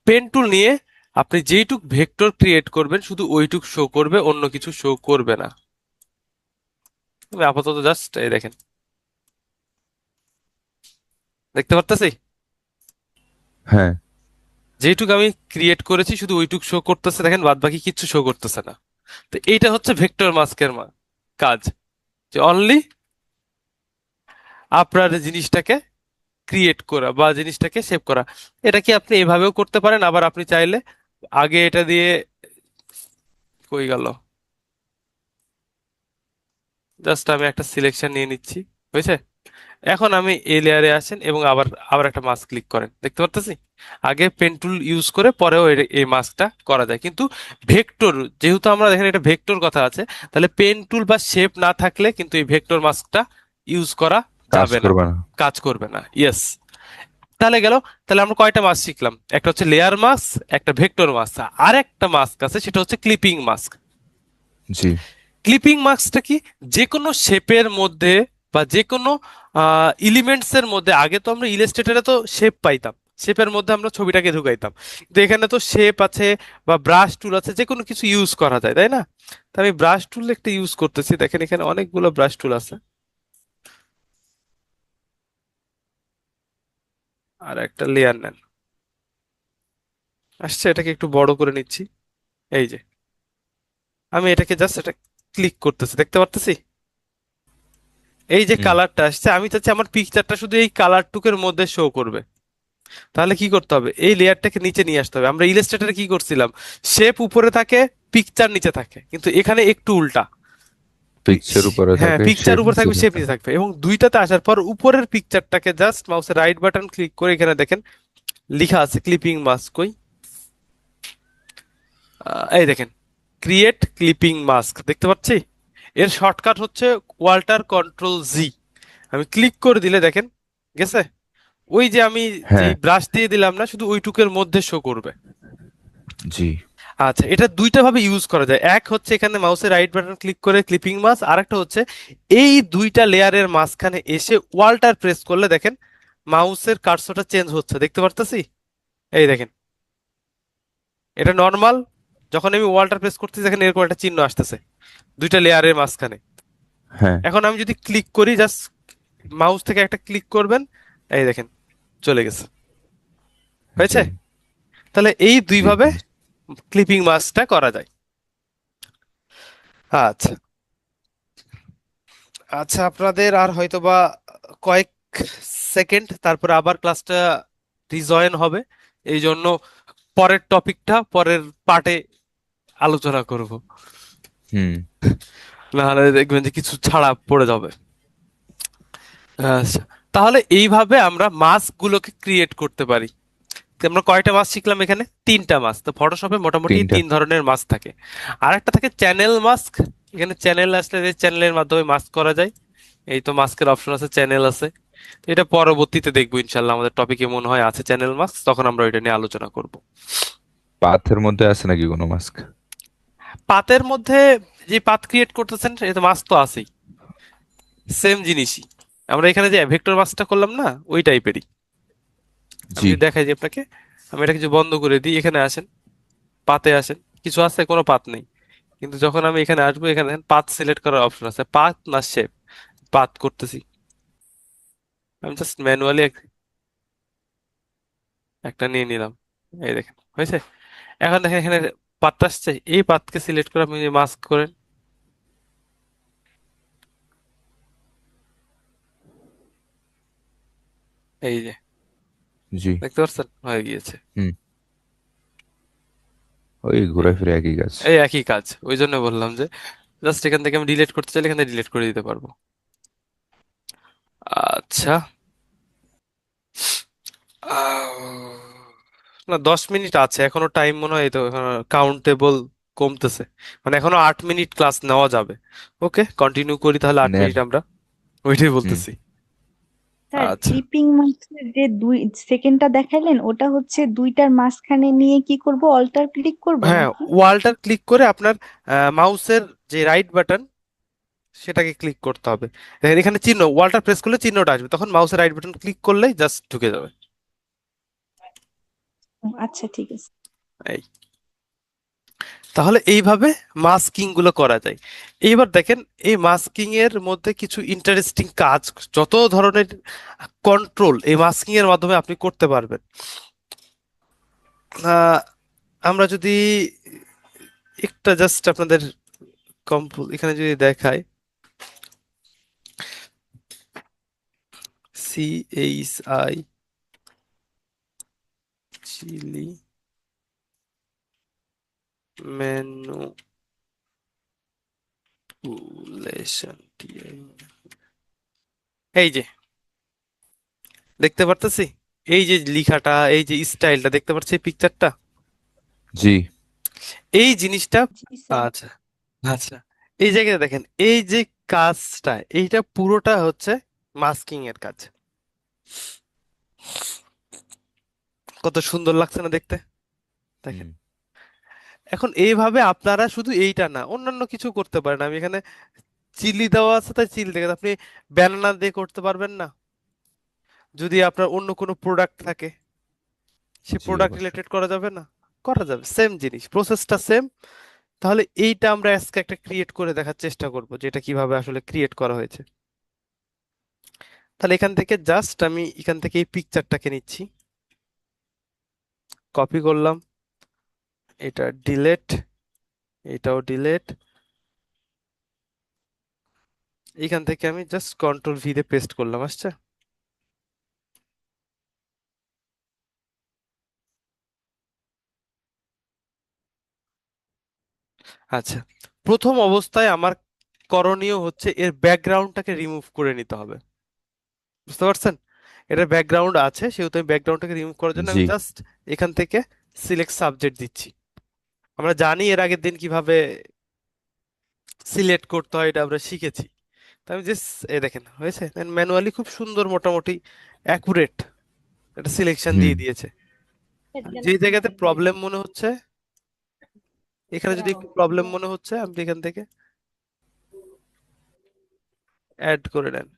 পেন টুল নিয়ে আপনি যেইটুক ভেক্টর ক্রিয়েট করবেন শুধু ওইটুক শো করবে, অন্য কিছু শো করবে না। আমি আপাতত জাস্ট এই দেখেন, দেখতে পারতেছি হ্যাঁ। যেইটুক আমি ক্রিয়েট করেছি শুধু ওইটুক শো করতেছে, দেখেন বাদ বাকি কিচ্ছু শো করতেছে না। তো এইটা হচ্ছে ভেক্টর মাস্কের কাজ, যে অনলি আপনার জিনিসটাকে ক্রিয়েট করা বা জিনিসটাকে সেভ করা। এটা কি আপনি এভাবেও করতে পারেন, আবার আপনি চাইলে আগে এটা দিয়ে, কই গেল, জাস্ট আমি একটা সিলেকশন নিয়ে নিচ্ছি, হয়েছে। এখন আমি এই লেয়ারে আসেন এবং আবার আবার একটা মাস্ক ক্লিক করেন, দেখতে পারতেছি। আগে পেন টুল ইউজ করে পরেও এই মাস্কটা করা যায়, কিন্তু ভেক্টর, যেহেতু আমরা দেখেন এটা ভেক্টর কথা আছে, তাহলে পেন টুল বা শেপ না থাকলে কিন্তু এই ভেক্টর মাস্কটা ইউজ করা কাজ যাবে না, করবে না। কাজ করবে না। ইয়েস। তাহলে গেল, তাহলে আমরা কয়টা মাস্ক শিখলাম? একটা হচ্ছে লেয়ার মাস্ক, একটা ভেক্টর মাস্ক, আর একটা মাস্ক আছে সেটা হচ্ছে ক্লিপিং মাস্ক। জি। ক্লিপিং মার্কসটা কি? যে কোনো শেপের মধ্যে বা যে কোনো এলিমেন্টস এর মধ্যে, আগে তো আমরা ইলাস্ট্রেটরে তো শেপ পাইতাম, শেপের মধ্যে আমরা ছবিটাকে ঢুকাইতাম, কিন্তু এখানে তো শেপ আছে বা ব্রাশ টুল আছে, যে কোনো কিছু ইউজ করা যায়, তাই না? তো আমি ব্রাশ টুল একটা ইউজ করতেছি, দেখেন এখানে অনেকগুলো ব্রাশ টুল আছে। আর একটা লেয়ার নেন, আসছে, এটাকে একটু বড় করে নিচ্ছি। এই যে আমি এটাকে জাস্ট এটা ক্লিক করতেছি, দেখতে পারতেছি এই যে হুম। কালারটা আসছে, আমি চাচ্ছি আমার পিকচারটা শুধু এই কালার টুকের মধ্যে শো করবে। তাহলে কি করতে হবে? এই লেয়ারটাকে নিচে নিয়ে আসতে হবে। আমরা ইলাস্ট্রেটরে কি করছিলাম, শেপ উপরে থাকে, পিকচার নিচে থাকে, কিন্তু এখানে একটু উল্টা। পিকচার উপরে হ্যাঁ, থাকে, পিকচার শেপ উপরে নিচে থাকবে, শেপ থাকে। নিচে থাকবে, এবং দুইটাতে আসার পর উপরের পিকচারটাকে জাস্ট মাউসের রাইট বাটন ক্লিক করে এখানে দেখেন লেখা আছে ক্লিপিং মাস্ক, কই, এই দেখেন, ক্রিয়েট ক্লিপিং মাস্ক, দেখতে পাচ্ছি। এর শর্টকাট হচ্ছে ওয়াল্টার কন্ট্রোল জি। আমি ক্লিক করে দিলে দেখেন গেছে, ওই যে আমি যে হ্যাঁ। ব্রাশ দিয়ে দিলাম না, শুধু ওইটুকের মধ্যে শো করবে। জি। আচ্ছা, এটা দুইটা ভাবে ইউজ করা যায়। এক হচ্ছে এখানে মাউসের রাইট বাটন ক্লিক করে ক্লিপিং মাস্ক, আর একটা হচ্ছে এই দুইটা লেয়ারের মাঝখানে এসে ওয়াল্টার প্রেস করলে দেখেন মাউসের কার্সরটা চেঞ্জ হচ্ছে, দেখতে পারতেছি। এই দেখেন, এটা নর্মাল, যখন আমি ওয়াল্টার প্রেস করতেছি দেখেন এরকম একটা চিহ্ন আসতেছে দুইটা লেয়ারের মাঝখানে। হ্যাঁ। এখন আমি যদি ক্লিক করি, জাস্ট মাউস থেকে একটা ক্লিক করবেন, এই দেখেন চলে গেছে, জি। হয়েছে। তাহলে এই জি দুইভাবে বুঝ- ক্লিপিং মাস্কটা করা যায়। আচ্ছা। আচ্ছা, আপনাদের আর হয়তো বা কয়েক সেকেন্ড তারপরে আবার ক্লাসটা রিজয়েন হবে, এই জন্য পরের টপিকটা পরের পার্টে আলোচনা করব, হুম। নাহলে দেখবেন যে কিছু ছাড়া পড়ে যাবে। আচ্ছা, তাহলে এইভাবে আমরা মাস্ক গুলোকে ক্রিয়েট করতে পারি। তো আমরা কয়টা মাস্ক শিখলাম এখানে? তিনটা মাস্ক। তো ফটোশপে মোটামুটি তিনটা। তিন ধরনের মাস্ক থাকে। আর একটা থাকে চ্যানেল মাস্ক। এখানে চ্যানেল আসলে যে চ্যানেলের মাধ্যমে মাস্ক করা যায়, এই তো মাস্কের অপশন আছে, চ্যানেল আছে। তো এটা পরবর্তীতে দেখবো ইনশাল্লাহ, আমাদের টপিকে মনে হয় আছে চ্যানেল মাস্ক, তখন আমরা ওইটা নিয়ে আলোচনা করব। পাথের মধ্যে আছে নাকি কোনো মাস্ক? পাতের মধ্যে যে পাত ক্রিয়েট করতেছেন এটা মাস্ক তো আছেই, সেম জিনিসই। আমরা এখানে যে ভেক্টর মাস্কটা করলাম না, ওই টাইপেরই। আমি জি। যদি দেখাই যে আপনাকে, আমি এটা কিছু বন্ধ করে দিই, এখানে আসেন, পাতে আসেন, কিছু আছে, কোনো পাত নেই। কিন্তু যখন আমি এখানে আসবো, এখানে পাথ সিলেক্ট করার অপশন আছে, পাথ না শেপ, পাথ করতেছি। আমি জাস্ট ম্যানুয়ালি একটা নিয়ে নিলাম, এই দেখেন হয়েছে। এখন দেখেন এখানে পাতটা আসছে, এই পাতকে সিলেক্ট করে আপনি মাস্ক করেন, এই যে জি। দেখতে পাচ্ছেন হয়ে গিয়েছে। হুম। ওই ঘোরাফেরা একই কাজ। এই একই কাজ, ওই জন্য বললাম যে জাস্ট এখান থেকে আমি ডিলিট করতে চাইলে এখান থেকে ডিলিট করে দিতে পারবো। আচ্ছা। না, 10 মিনিট আছে এখনো টাইম, মনে হয় তো এখনো কাউন্টেবল কমতেছে, মানে এখনো 8 মিনিট ক্লাস নেওয়া যাবে। ওকে, কন্টিনিউ করি তাহলে, 8 মিনিট নেন। আমরা ওইটাই হুম। বলতেছি। স্যার, আচ্ছা। ক্লিপিং মাস্কের যে 2 সেকেন্ডটা দেখাইলেন ওটা হচ্ছে দুইটার মাঝখানে নিয়ে কি করব, অল্টার ক্লিক করব হ্যাঁ, নাকি? ওয়ালটার ক্লিক করে আপনার মাউসের যে রাইট বাটন সেটাকে ক্লিক করতে হবে। দেখেন এখানে চিহ্ন, ওয়ালটার প্রেস করলে চিহ্নটা আসবে, তখন মাউসের রাইট বাটন ক্লিক করলেই জাস্ট ঢুকে যাবে। আচ্ছা, ঠিক আছে। এই, তাহলে এইভাবে মাস্কিং গুলো করা যায়। এইবার দেখেন, এই মাস্কিং এর মধ্যে কিছু ইন্টারেস্টিং কাজ, যত ধরনের কন্ট্রোল এই মাস্কিং এর মাধ্যমে আপনি করতে পারবেন। আহ, আমরা যদি একটা জাস্ট আপনাদের এখানে যদি দেখাই, CHI চিলি ম্যানুপুলেশন, এই যে দেখতে পারতেছি, এই যে লেখাটা, এই যে স্টাইলটা দেখতে পাচ্ছি পিকচারটা, জি এই জিনিসটা। জি স্যার। আচ্ছা, আচ্ছা, এই জায়গায় দেখেন, এই যে কাজটা, এইটা পুরোটা হচ্ছে মাস্কিং এর কাজ। কত সুন্দর লাগছে না দেখতে, দেখেন। হুম এখন এইভাবে আপনারা শুধু এইটা না, অন্যান্য কিছু করতে পারেন। আমি এখানে চিলি দেওয়া আছে, তাই চিলি দেখেন, আপনি ব্যানানা দিয়ে করতে পারবেন না? যদি আপনার অন্য কোনো প্রোডাক্ট থাকে, সে জি প্রোডাক্ট অবশ্যই। রিলেটেড করা যাবে না? করা যাবে, সেম জিনিস, প্রসেসটা সেম। তাহলে এইটা আমরা আজকে একটা ক্রিয়েট করে দেখার চেষ্টা করব, যে এটা কিভাবে আসলে ক্রিয়েট করা হয়েছে। তাহলে এখান থেকে জাস্ট আমি এখান থেকে এই পিকচারটাকে নিচ্ছি, কপি করলাম, এটা ডিলেট, এটাও ডিলেট, এখান থেকে আমি জাস্ট কন্ট্রোল ভি দিয়ে পেস্ট করলাম, আসছে? আচ্ছা, প্রথম অবস্থায় আমার করণীয় হচ্ছে এর ব্যাকগ্রাউন্ডটাকে রিমুভ করে নিতে হবে, বুঝতে পারছেন? এটার ব্যাকগ্রাউন্ড আছে, সেহেতু আমি ব্যাকগ্রাউন্ডটাকে রিমুভ করার জন্য আমি জি জাস্ট এখান থেকে সিলেক্ট সাবজেক্ট দিচ্ছি। আমরা জানি এর আগের দিন কিভাবে সিলেক্ট করতে হয়, এটা আমরা শিখেছি। তো আমি জাস্ট, এই দেখেন হয়েছে, ম্যানুয়ালি খুব সুন্দর, মোটামুটি অ্যাকুরেট একটা সিলেকশন হুম দিয়ে দিয়েছে। যে জায়গাতে প্রবলেম মনে হচ্ছে, এখানে যদি একটু প্রবলেম মনে হচ্ছে, আপনি এখান থেকে অ্যাড করে নেন,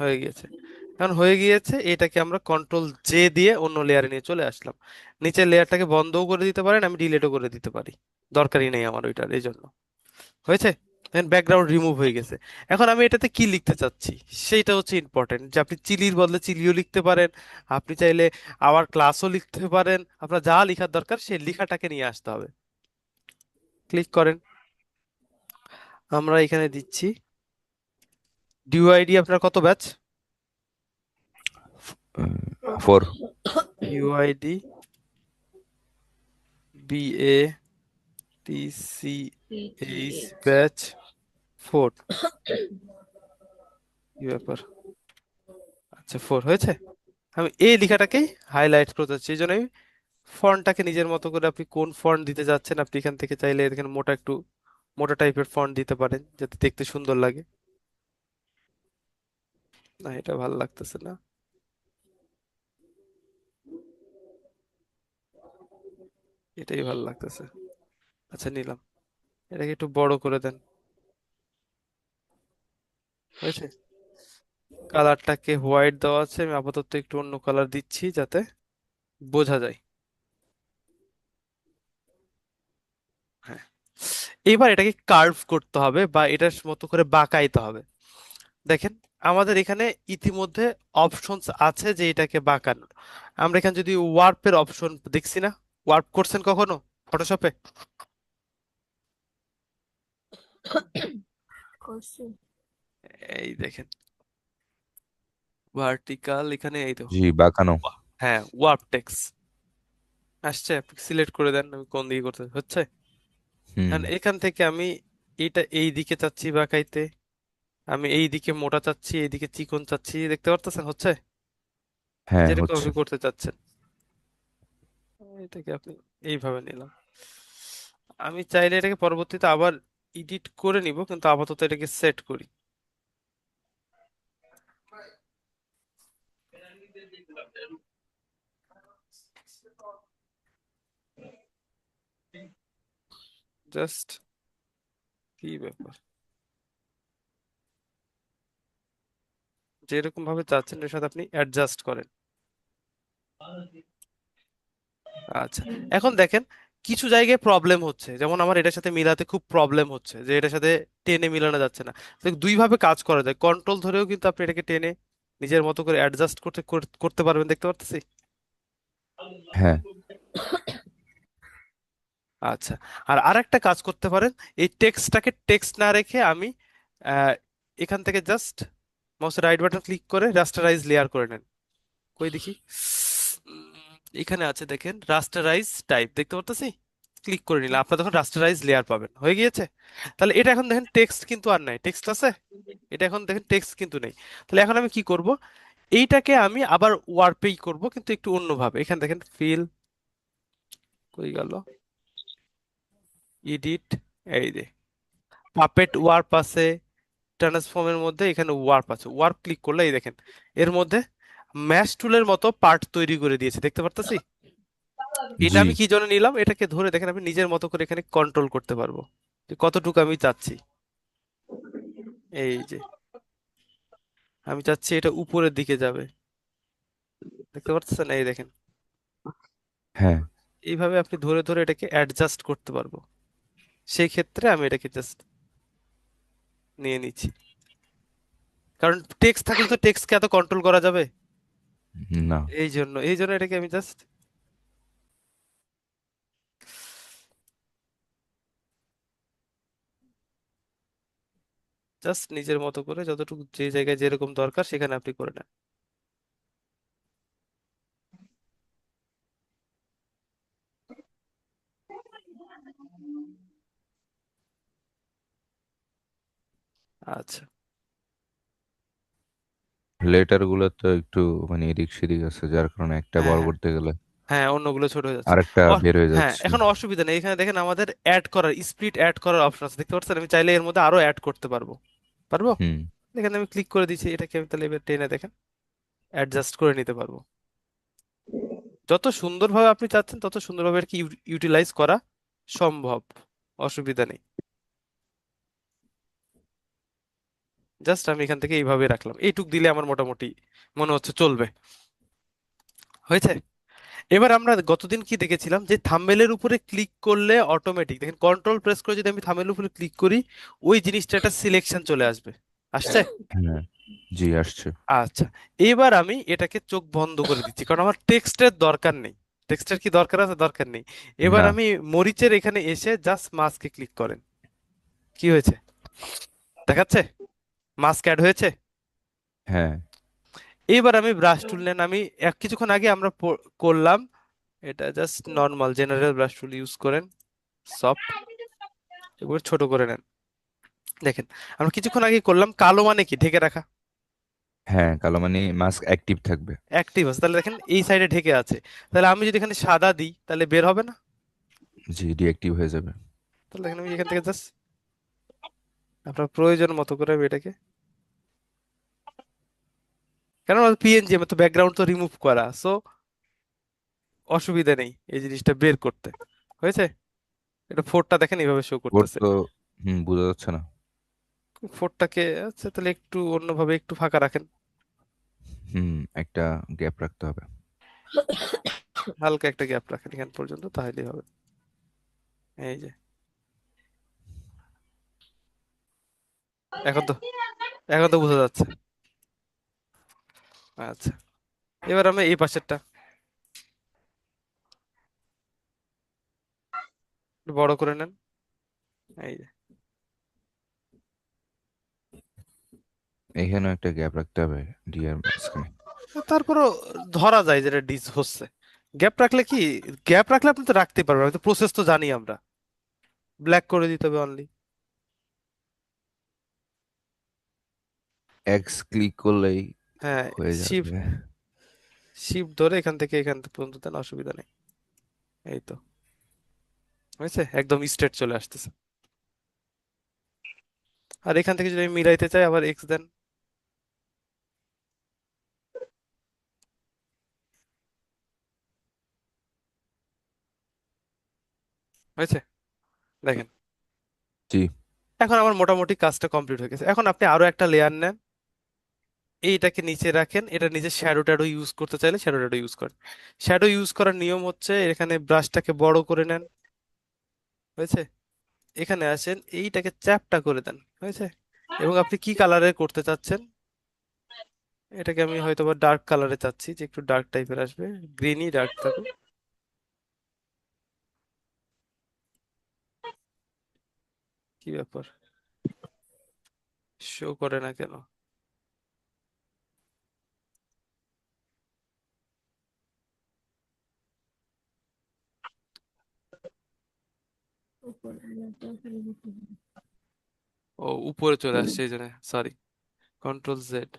হয়ে গিয়েছে। এখন হয়ে গিয়েছে, এটাকে আমরা কন্ট্রোল জে দিয়ে অন্য লেয়ারে নিয়ে চলে আসলাম। নিচের লেয়ারটাকে বন্ধও করে দিতে পারেন, আমি ডিলিটও করে দিতে পারি, দরকারই নেই আমার ওইটার, এই জন্য। হয়েছে, ব্যাকগ্রাউন্ড রিমুভ হয়ে গেছে। এখন আমি এটাতে কি লিখতে চাচ্ছি, সেইটা হচ্ছে ইম্পর্টেন্ট, যে আপনি চিলির বদলে চিলিও লিখতে পারেন, আপনি চাইলে আওয়ার ক্লাসও লিখতে পারেন, আপনার যা লেখার দরকার সেই লেখাটাকে নিয়ে আসতে হবে। ক্লিক করেন, আমরা এখানে দিচ্ছি ডিউআইডি, আপনার কত batch? 4। UID BA TCH batch 4, কি ব্যাপার? আচ্ছা, 4 হয়েছে। আমি এই লেখাটাকেই হাইলাইট করতে চাচ্ছি, এই জন্য আমি ফন্টটাকে নিজের মতো করে, আপনি কোন ফন্ট দিতে যাচ্ছেন, আপনি এখান থেকে চাইলে এখানে মোটা, একটু মোটা টাইপের ফন্ট দিতে পারেন, যাতে দেখতে সুন্দর লাগে। না, এটা ভালো লাগতেছে না, এটাই ভালো লাগতেছে। আচ্ছা, নিলাম, এটাকে একটু বড় করে দেন, হয়েছে। কালারটাকে হোয়াইট দেওয়া আছে, আমি আপাতত একটু অন্য কালার দিচ্ছি যাতে বোঝা যায়। হ্যাঁ, এবার এটাকে কার্ভ করতে হবে, বা এটার মতো করে বাঁকাইতে হবে। দেখেন, আমাদের এখানে ইতিমধ্যে অপশনস আছে যে এটাকে বাঁকানোর। আমরা এখানে যদি ওয়ার্পের অপশন দেখছি না, ওয়ার্প করছেন কখনো ফটোশপে? করছি। এই দেখেন, ভার্টিকাল, এখানে এই তো, জি বাঁকানো। হ্যাঁ, ওয়ার্প টেক্স আসছে, আপনি সিলেক্ট করে দেন আমি কোন দিকে করতে হচ্ছে। হুম কারণ এখান থেকে আমি এইটা এই দিকে চাচ্ছি বাঁকাইতে, আমি এই দিকে মোটা চাচ্ছি, এই দিকে চিকন চাচ্ছি, দেখতে পারতেছেন হচ্ছে, হ্যাঁ যেরকম হচ্ছে। আপনি করতে চাচ্ছেন। এটাকে আপনি এইভাবে নিলাম। আমি চাইলে এটাকে পরবর্তীতে আবার এডিট করে নিব, কিন্তু আপাতত এটাকে সেট করি। জাস্ট, কি ব্যাপার, যেরকম ভাবে চাচ্ছেন এর সাথে আপনি অ্যাডজাস্ট করেন। আচ্ছা, এখন দেখেন, কিছু জায়গায় প্রবলেম হচ্ছে, যেমন আমার এটার সাথে মিলাতে খুব প্রবলেম হচ্ছে, যে এটার সাথে টেনে মিলানো যাচ্ছে না। তো দুই ভাবে কাজ করা যায়, কন্ট্রোল ধরেও কিন্তু আপনি এটাকে টেনে নিজের মতো করে অ্যাডজাস্ট করতে পারবেন, দেখতে পারতেছি। হ্যাঁ আচ্ছা, আর আরেকটা কাজ করতে পারেন, এই টেক্সটটাকে টেক্সট না রেখে আমি আহ, এখান থেকে জাস্ট মাউসের রাইট বাটন ক্লিক করে রাস্টারাইজ লেয়ার করে নেন। কই দেখি, এখানে আছে দেখেন রাস্টারাইজ টাইপ, দেখতে পারতেছি, ক্লিক করে নিলাম, আপনারা তখন রাস্টারাইজ লেয়ার পাবেন, হয়ে গিয়েছে। তাহলে এটা এখন দেখেন টেক্সট কিন্তু আর নাই, টেক্সট আছে, এটা এখন দেখেন টেক্সট কিন্তু নেই। তাহলে এখন আমি কি করব, এইটাকে আমি আবার ওয়ার্পেই করব, কিন্তু একটু অন্যভাবে। এখানে দেখেন ফিল, কই গেল, এডিট, এই যে পাপেট ওয়ার্প আছে, ট্রান্সফর্মের মধ্যে এখানে ওয়ার্প আছে, ওয়ার্প ক্লিক করলে এই দেখেন এর মধ্যে ম্যাশ টুলের মতো পার্ট তৈরি করে দিয়েছে, দেখতে পারতেছি। এটা জি। আমি কি জন্য নিলাম, এটাকে ধরে দেখেন আমি নিজের মতো করে এখানে কন্ট্রোল করতে পারবো যে কতটুকু আমি চাচ্ছি। এই যে আমি চাচ্ছি এটা উপরের দিকে যাবে, দেখতে পাচ্ছেন, এই দেখেন হ্যাঁ এইভাবে আপনি ধরে ধরে এটাকে অ্যাডজাস্ট করতে পারবো। সেই ক্ষেত্রে আমি এটাকে জাস্ট নিয়ে নিচ্ছি, কারণ টেক্সট থাকলে তো টেক্সটকে এত কন্ট্রোল করা যাবে, না। এই জন্য এটাকে আমি জাস্ট নিজের মতো করে যতটুকু যে জায়গায় যেরকম দরকার সেখানে আপনি করে নেন। আচ্ছা, লেটার গুলো তো একটু মানে এদিক সেদিক আছে, যার কারণে একটা হ্যাঁ বড় হ্যাঁ করতে গেলে হ্যাঁ, অন্যগুলো ছোট হয়ে যাচ্ছে। আরেকটা অ- বের হয়ে হ্যাঁ, যাচ্ছে। এখন অসুবিধা নেই, এখানে দেখেন আমাদের অ্যাড করার, স্প্লিট অ্যাড করার অপশন আছে, দেখতে পাচ্ছেন, আমি চাইলে এর মধ্যে আরো অ্যাড করতে পারবো, পারবো। হুম। এখানে আমি ক্লিক করে দিচ্ছি, এটাকে আমি তাহলে এবার টেনে দেখেন অ্যাডজাস্ট করে নিতে পারবো। যত সুন্দরভাবে আপনি চাচ্ছেন তত সুন্দরভাবে আর কি ইউটিলাইজ করা সম্ভব, অসুবিধা নেই। জাস্ট আমি এখান থেকে এইভাবে রাখলাম, এইটুক দিলে আমার মোটামুটি মনে হচ্ছে চলবে, হয়েছে। এবার আমরা গতদিন কি দেখেছিলাম যে থাম্বনেলের উপরে ক্লিক করলে অটোমেটিক দেখেন কন্ট্রোল প্রেস করে যদি আমি থাম্বনেলের উপরে ক্লিক করি ওই জিনিসটা একটা সিলেকশন চলে আসবে, আসছে। হ্যাঁ। জি আসছে। আচ্ছা, এবার আমি এটাকে চোখ বন্ধ করে দিচ্ছি কারণ আমার টেক্সটের দরকার নেই। টেক্সটের কি দরকার আছে, দরকার নেই। এবার না। আমি মরিচের এখানে এসে জাস্ট মাস্কে ক্লিক করেন, কি হয়েছে দেখাচ্ছে, মাস্ক অ্যাড হয়েছে। হ্যাঁ। এবার আমি ব্রাশ টুল নেন, আমি কিছুক্ষণ আগে আমরা করলাম, এটা জাস্ট নর্মাল জেনারেল ব্রাশ টুল ইউজ করেন, সফট, এবার ছোট করে নেন। দেখেন আমরা কিছুক্ষণ আগে করলাম, কালো মানে কি ঢেকে রাখা, হ্যাঁ, কালো মানে মাস্ক অ্যাক্টিভ থাকবে। অ্যাক্টিভ আছে, তাহলে দেখেন এই সাইডে ঢেকে আছে। তাহলে আমি যদি এখানে সাদা দিই তাহলে বের হবে না, জি, ডিঅ্যাক্টিভ হয়ে যাবে। তাহলে দেখেন আমি এখান থেকে জাস্ট আপনার প্রয়োজন মতো করে আমি এটাকে, কেন পিএনজি আমার তো ব্যাকগ্রাউন্ড তো রিমুভ করা, সো অসুবিধা নেই এই জিনিসটা বের করতে, হয়েছে। এটা ফোরটা দেখেন এইভাবে শো ওর করতেছে, তো বোঝা যাচ্ছে না। ফোরটাকে, আচ্ছা তাহলে একটু অন্যভাবে একটু ফাঁকা রাখেন, হুম, একটা গ্যাপ রাখতে হবে। হালকা একটা গ্যাপ রাখেন এখান পর্যন্ত, তাহলেই হবে। এই যে এখন তো, এখন তো বোঝা যাচ্ছে। আচ্ছা, এবার আমি এই পাশেরটা একটু বড় করে নেন, এই যে এখানেও একটা গ্যাপ রাখতে হবে ডি এর মাঝখানে। তারপরও ধরা যায় যেটা ডিস হচ্ছে। গ্যাপ রাখলে কি, গ্যাপ রাখলে আপনি তো রাখতে পারবেন, আমি তো প্রসেস তো জানি আমরা, ব্ল্যাক করে দিতে হবে অনলি। এক্স ক্লিক করলেই হ্যাঁ, হয়ে শিফট, যাবে। শিফট ধরে এখান থেকে এখান পর্যন্ত দেন, অসুবিধা নেই। এই তো হয়েছে, একদম স্ট্রেট চলে আসতেছে। আর এখান থেকে যদি আমি মিলাইতে চাই আবার এক্স দেন, হয়েছে, দেখেন। জি। এখন আমার মোটামুটি কাজটা কমপ্লিট হয়ে গেছে, এখন আপনি আরো একটা লেয়ার নেন, এইটাকে নিচে রাখেন, এটা নিচে শ্যাডো ট্যাডো ইউজ করতে চাইলে শ্যাডো ট্যাডো ইউজ করেন। শ্যাডো ইউজ করার নিয়ম হচ্ছে এখানে ব্রাশটাকে বড় করে নেন, হয়েছে। এখানে আসেন, এইটাকে চ্যাপটা করে দেন, হয়েছে। এবং আপনি কি কালারে করতে চাচ্ছেন, এটাকে আমি হয়তো বা ডার্ক কালারে চাচ্ছি, যে একটু ডার্ক টাইপের আসবে, গ্রিনই ডার্ক থাকুক। কি ব্যাপার, শো করে না কেন, ও উপরে চলে আসছে এই জন্য, সরি। কন্ট্রোল জেড,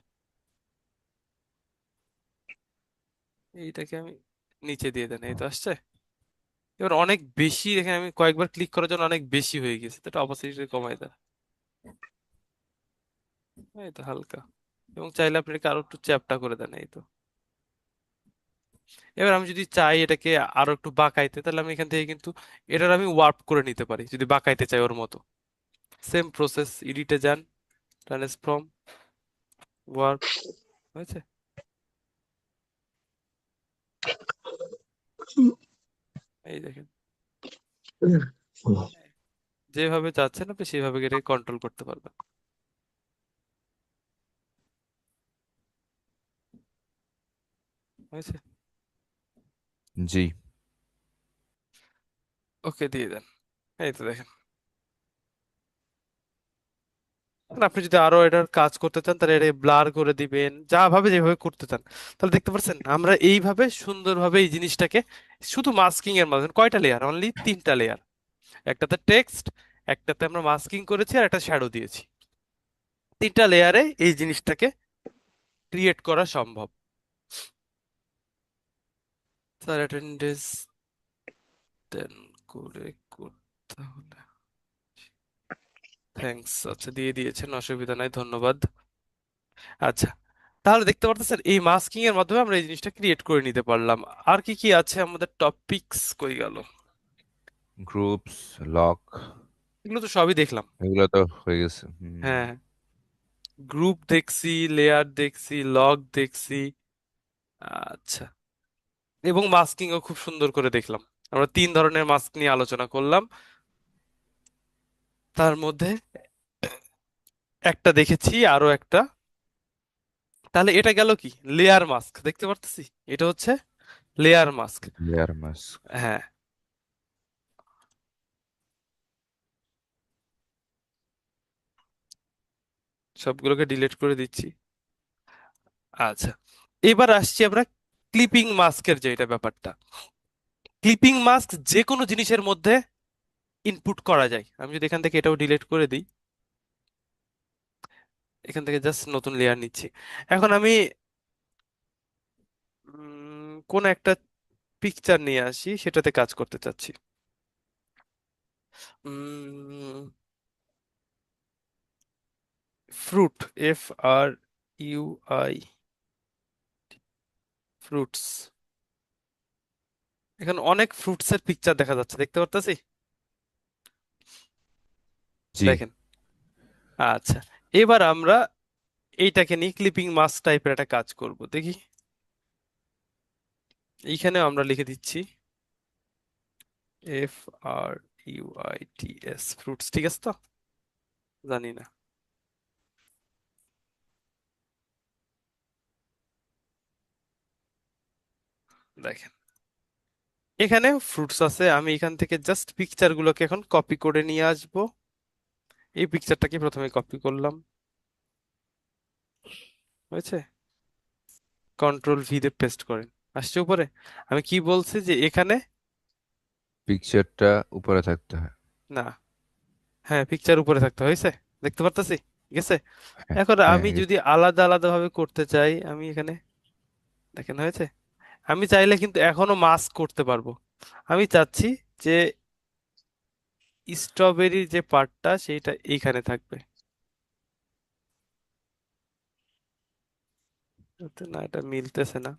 এইটাকে আমি নিচে দিয়ে দেন, এই তো আসছে। এবার অনেক বেশি, এখানে আমি কয়েকবার ক্লিক করার জন্য অনেক বেশি হয়ে গেছে, তো এটা অপাসিটি কমাই দেন, এই তো হালকা। এবং চাইলে আপনি এটাকে আরো একটু চ্যাপ্টা করে দেন, এই তো। এবার আমি যদি চাই এটাকে আরো একটু বাঁকাইতে, তাহলে আমি এখান থেকে কিন্তু এটার আমি ওয়ার্প করে নিতে পারি যদি বাঁকাইতে চাই ওর মতো। সেম প্রসেস, এডিটে যান, ট্রান্সফর্ম, ওয়ার্প, হয়েছে। এই দেখেন, যেভাবে চাচ্ছেন আপনি সেভাবে এটাকে কন্ট্রোল করতে পারবেন, হয়েছে। জি। ওকে দিয়ে দেন, এই তো দেখেন। আর আপনি যদি আরো এটার কাজ করতে চান তাহলে এটা ব্লার করে দিবেন, যা ভাবে যেভাবে করতে চান। তাহলে দেখতে পাচ্ছেন আমরা এইভাবে সুন্দরভাবে এই জিনিসটাকে, শুধু মাস্কিং এর মাধ্যমে কয়টা লেয়ার, অনলি 3টা লেয়ার, একটাতে টেক্সট, একটাতে আমরা মাস্কিং করেছি, আর একটা শ্যাডো দিয়েছি। 3টা লেয়ারে এই জিনিসটাকে ক্রিয়েট করা সম্ভব। স্যার অ্যাটেন্ডেন্স দেন করে করতে হলে, থ্যাঙ্কস, আচ্ছা দিয়ে দিয়েছেন, অসুবিধা নাই, ধন্যবাদ। আচ্ছা, তাহলে দেখতে পারতেছেন এই মাস্কিং এর মাধ্যমে আমরা এই জিনিসটা ক্রিয়েট করে নিতে পারলাম। আর কি কি আছে আমাদের টপিকস, কই গেল? গ্রুপস, লক, এগুলো তো সবই দেখলাম। এগুলো তো হয়ে গেছে। হ্যাঁ, গ্রুপ দেখছি, লেয়ার দেখছি, লগ দেখছি, আচ্ছা, এবং মাস্কিংও খুব সুন্দর করে দেখলাম। আমরা 3 ধরনের মাস্ক নিয়ে আলোচনা করলাম, তার মধ্যে একটা দেখেছি, আরো একটা। তাহলে এটা গেল কি, লেয়ার মাস্ক, দেখতে পারতেছি এটা হচ্ছে লেয়ার মাস্ক। Layer mask. হ্যাঁ, সবগুলোকে ডিলিট করে দিচ্ছি। আচ্ছা, এবার আসছি আমরা ক্লিপিং মাস্কের, যে এটা ব্যাপারটা। ক্লিপিং মাস্ক যে কোনো জিনিসের মধ্যে ইনপুট করা যায়। আমি যদি এখান থেকে এটাও ডিলিট করে দিই, এখান থেকে জাস্ট নতুন লেয়ার নিচ্ছি। এখন আমি কোন একটা পিকচার নিয়ে আসি, সেটাতে কাজ করতে চাচ্ছি। Fruit, FRUI, fruits. এখানে অনেক ফ্রুটস এর পিকচার দেখা যাচ্ছে, দেখতে পারতেছি, জি। দেখেন। আচ্ছা, এবার আমরা এইটাকে নিয়ে ক্লিপিং মাস্ক টাইপের একটা কাজ করব, দেখি। এইখানে আমরা লিখে দিচ্ছি FRUITS, ফ্রুটস, ঠিক আছে তো? জানি না, দেখেন এখানে ফ্রুটস আছে। আমি এখান থেকে জাস্ট পিকচার গুলোকে এখন কপি করে নিয়ে আসব। এই পিকচারটাকে প্রথমে কপি করলাম, হয়েছে। কন্ট্রোল V দিয়ে পেস্ট করেন, আসছে উপরে। আমি কি বলছি যে এখানে, পিকচারটা উপরে থাকতে হয়। না, হ্যাঁ পিকচার উপরে থাকতে হয়েছে, দেখতে পারতেছি, ঠিক আছে। হ্যাঁ, এখন হ্যাঁ, আমি হয়ে যদি গেছে। আলাদা আলাদা ভাবে করতে চাই, আমি এখানে, দেখেন হয়েছে। আমি চাইলে কিন্তু এখনো মাস্ক করতে পারবো। আমি চাচ্ছি যে স্ট্রবেরির যে পার্টটা সেইটা এইখানে থাকবে, না এটা মিলতেছে না।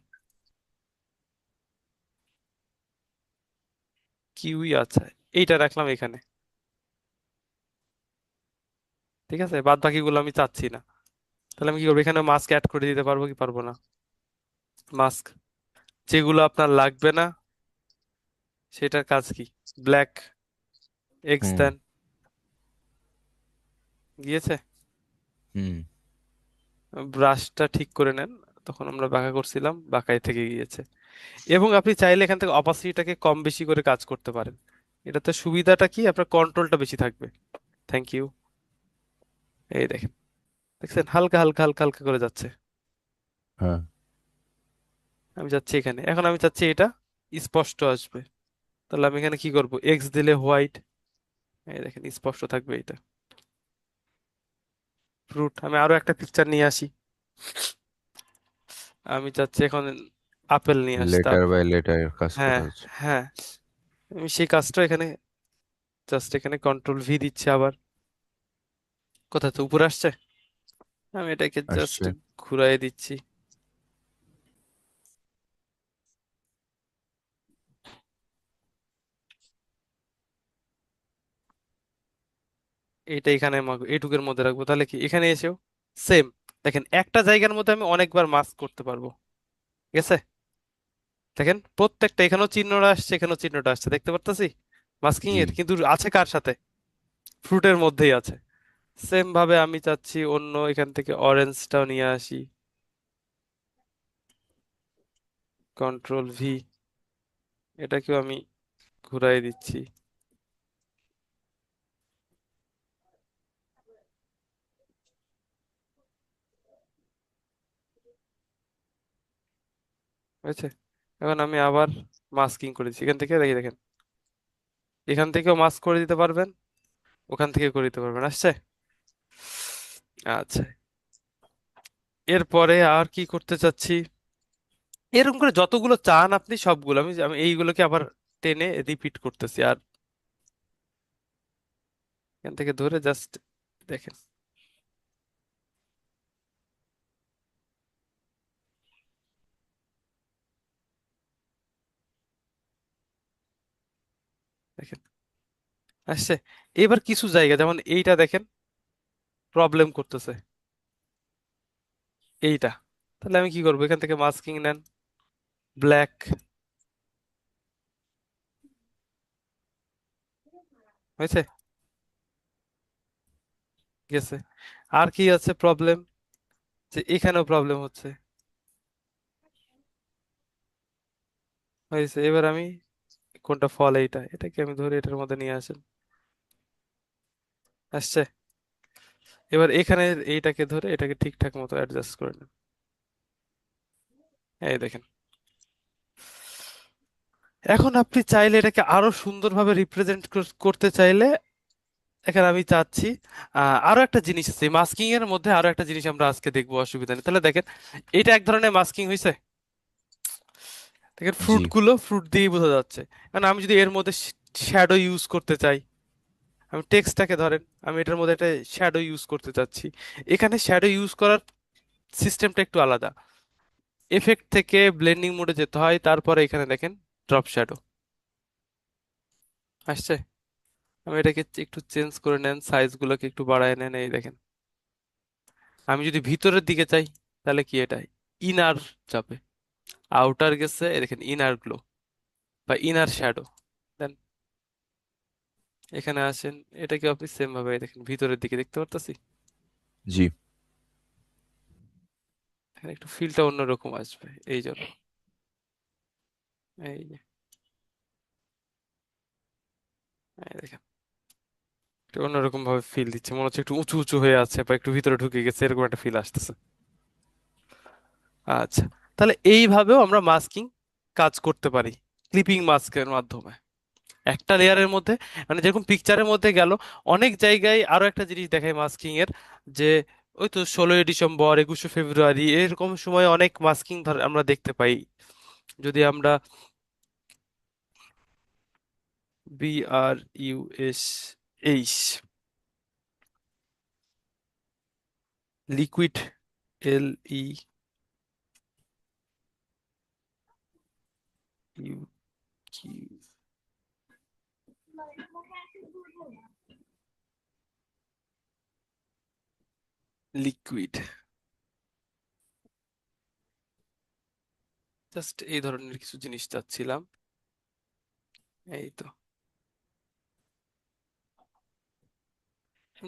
কিউই আছে, এইটা রাখলাম এখানে, ঠিক আছে। বাদ বাকিগুলো আমি চাচ্ছি না। তাহলে আমি কি করবো, এখানে মাস্ক অ্যাড করে দিতে পারবো কি পারবো না? মাস্ক, যেগুলো আপনার লাগবে না সেটার কাজ কি, ব্ল্যাক এক্স হুম। দেন, গিয়েছে। হুম। ব্রাশটা ঠিক করে নেন, তখন আমরা বাঁকা করছিলাম, বাঁকায় থেকে গিয়েছে। এবং আপনি চাইলে এখান থেকে অপাসিটিটাকে কম বেশি করে কাজ করতে পারেন। এটাতে সুবিধাটা কি, আপনার কন্ট্রোলটা বেশি থাকবে। থ্যাংক ইউ, এই দেখেন, দেখছেন হালকা হালকা হালকা হালকা করে যাচ্ছে। হ্যাঁ। আমি যাচ্ছি এখানে, এখন আমি চাচ্ছি এটা স্পষ্ট আসবে। তাহলে আমি এখানে কি করব, এক্স দিলে হোয়াইট, এই দেখেন স্পষ্ট থাকবে এটা। ফ্রুট, আমি আরো একটা পিকচার নিয়ে আসি। আমি চাচ্ছি এখন আপেল নিয়ে আসতে লেটার বাই লেটার কাজ হ্যাঁ, করা হচ্ছে। হ্যাঁ, আমি সেই কাজটা এখানে জাস্ট এখানে কন্ট্রোল ভি দিচ্ছি আবার। কোথা তো উপরে আসছে, আমি এটাকে জাস্ট আসছে। ঘুরাই দিচ্ছি। এইটা এখানে এইটুকের মধ্যে রাখবো, তাহলে কি এখানে এসেও সেম দেখেন একটা জায়গার মধ্যে আমি অনেকবার মাস্ক করতে পারবো। ঠিক আছে, দেখেন প্রত্যেকটা, এখানেও চিহ্নটা আসছে, এখানেও চিহ্নটা আসছে, দেখতে পারতাছি মাস্কিং জি। এর, কিন্তু আছে কার সাথে? ফ্রুটের মধ্যেই আছে। সেম ভাবে আমি চাচ্ছি অন্য এখান থেকে অরেঞ্জটাও নিয়ে আসি, কন্ট্রোল ভি, এটাকেও আমি ঘুরাই দিচ্ছি। বুঝছে? এখন আমি আবার মাস্কিং করে দিচ্ছি, এখান থেকে দেখি দেখেন, এখান থেকেও মাস্ক করে দিতে পারবেন, ওখান থেকে করে দিতে পারবেন, আসছে। আচ্ছা, এরপরে আর কি করতে চাচ্ছি, এরকম করে যতগুলো চান আপনি সবগুলো, আমি আমি এইগুলোকে আবার টেনে রিপিট করতেছি, আর এখান থেকে ধরে জাস্ট দেখেন, দেখেন আসছে। এবার কিছু জায়গা যেমন এইটা দেখেন প্রবলেম করতেছে, এইটা, তাহলে আমি কি করবো, এখান থেকে মাস্কিং নেন, ব্ল্যাক, হয়েছে, গেছে। আর কি আছে প্রবলেম, যে এখানেও প্রবলেম হচ্ছে, হয়েছে। এবার আমি কোনটা ফল, এইটা, এটাকে আমি ধরে এটার মধ্যে নিয়ে আসেন, আসছে। এবার এখানে এইটাকে ধরে এটাকে ঠিকঠাক মতো অ্যাডজাস্ট করে নেন, এই দেখেন। এখন আপনি চাইলে এটাকে আরো সুন্দরভাবে রিপ্রেজেন্ট করতে চাইলে, এখানে আমি চাচ্ছি আরো একটা জিনিস আছে মাস্কিং এর মধ্যে, আরো একটা জিনিস আমরা আজকে দেখবো, অসুবিধা নেই। তাহলে দেখেন এটা এক ধরনের মাস্কিং হয়েছে, দেখেন জি। ফ্রুট গুলো ফ্রুট দিয়েই বোঝা যাচ্ছে। কারণ আমি যদি এর মধ্যে শ্যাডো ইউজ করতে চাই, আমি টেক্সটটাকে ধরেন, আমি এটার মধ্যে একটা শ্যাডো ইউজ করতে চাচ্ছি, এখানে শ্যাডো ইউজ করার সিস্টেমটা একটু আলাদা, এফেক্ট থেকে ব্লেন্ডিং মোডে যেতে হয়, তারপরে এখানে দেখেন ড্রপ শ্যাডো আসছে। আমি এটাকে একটু চেঞ্জ করে নেন, সাইজ গুলোকে একটু বাড়ায় নেন, এই দেখেন। আমি যদি ভিতরের দিকে চাই, তাহলে কি এটা ইনার যাবে, আউটার গেছে, এই দেখেন ইনার গ্লো বা ইনার শ্যাডো দেন, এখানে আসেন, এটাকে আপনি সেম ভাবে এই দেখেন ভিতরের দিকে দেখতে পারতাছি, জি। এখানে একটু ফিলটা অন্যরকম আসবে, এই জন্য এই যে, এই দেখেন একটু অন্যরকম ভাবে ফিল দিচ্ছে, মনে হচ্ছে একটু উঁচু উঁচু হয়ে আছে বা একটু ভিতরে ঢুকে গেছে, এরকম একটা ফিল আসতেছে। আচ্ছা, তাহলে এইভাবেও আমরা মাস্কিং কাজ করতে পারি ক্লিপিং মাস্কের মাধ্যমে একটা লেয়ারের মধ্যে, মানে যেরকম পিকচারের মধ্যে গেল, অনেক জায়গায় আরো একটা জিনিস দেখায় মাস্কিং এর, যে ওই তো 16ই ডিসেম্বর 21শে ফেব্রুয়ারি এরকম সময় অনেক মাস্কিং ধর আমরা দেখতে পাই। যদি আমরা BRUSH liquid, LEQUID, liquid, just এই ধরনের কিছু জিনিস চাচ্ছিলাম, এই তো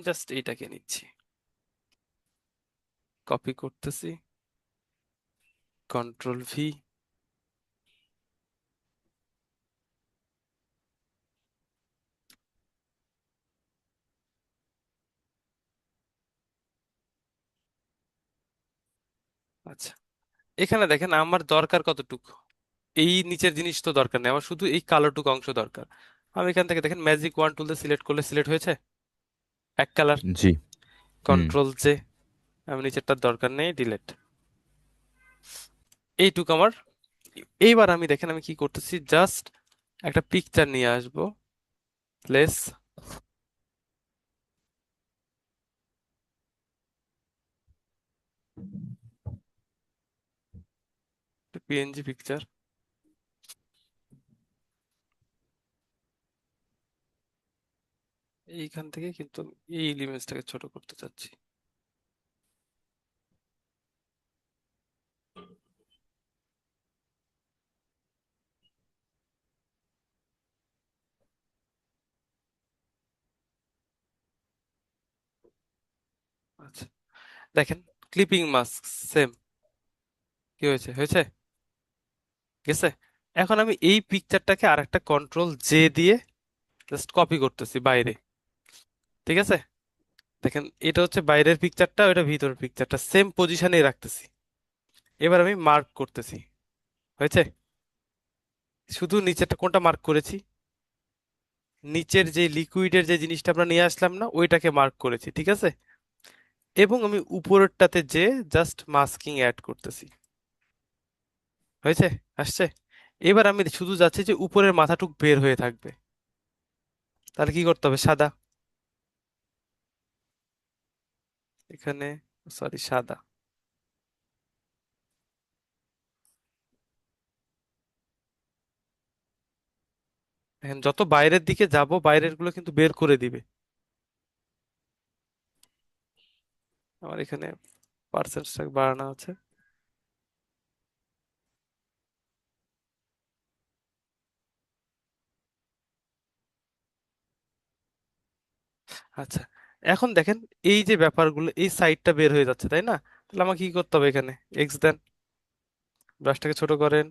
জাস্ট এইটাকে নিচ্ছি, কপি করতেছি, কন্ট্রোল ভি, আচ্ছা। এখানে দেখেন আমার দরকার কতটুকু, এই নিচের জিনিস তো দরকার নেই, আমার শুধু এই কালোটুকু অংশ দরকার। আমি এখান থেকে দেখেন ম্যাজিক ওয়ান টুল দিয়ে সিলেক্ট করলে সিলেক্ট হয়েছে এক কালার। জি। হুম। কন্ট্রোল জে, আমি নিচেরটার দরকার নেই, ডিলেট। এইটুকু আমার। এইবার আমি দেখেন আমি কি করতেছি, জাস্ট একটা পিকচার নিয়ে আসবো, প্লেস, পিএনজি পিকচার। এইখান থেকে কিন্তু আমি এই ইমেজটাকে ছোট করতে চাচ্ছি। আচ্ছা, দেখেন ক্লিপিং মাস্ক সেম। কি হয়েছে, হয়েছে, গেছে। এখন আমি এই পিকচারটাকে আর একটা কন্ট্রোল জে দিয়ে জাস্ট কপি করতেছি বাইরে। ঠিক আছে, দেখেন এটা হচ্ছে বাইরের পিকচারটা, ওটা ভিতরের পিকচারটা সেম পজিশনে রাখতেছি। এবার আমি মার্ক করতেছি, হয়েছে। শুধু নিচেরটা কোনটা মার্ক করেছি, নিচের যে লিকুইডের যে জিনিসটা আমরা নিয়ে আসলাম না, ওইটাকে মার্ক করেছি, ঠিক আছে। এবং আমি উপরেরটাতে যে জাস্ট মাস্কিং অ্যাড করতেছি, হয়েছে, আসছে। এবার আমি শুধু যাচ্ছি যে উপরের মাথাটুক বের হয়ে থাকবে। তাহলে কি করতে হবে, সাদা, এখানে, সরি সাদা। এখন যত বাইরের দিকে যাব বাইরের গুলো কিন্তু বের করে দিবে। আমার এখানে পার্সেন্টেজ বাড়ানো আছে। আচ্ছা, এখন দেখেন এই যে ব্যাপারগুলো এই সাইডটা বের হয়ে যাচ্ছে, তাই না? তাহলে আমাকে কি করতে হবে, এখানে এক্স দেন, ব্রাশটাকে ছোট করেন,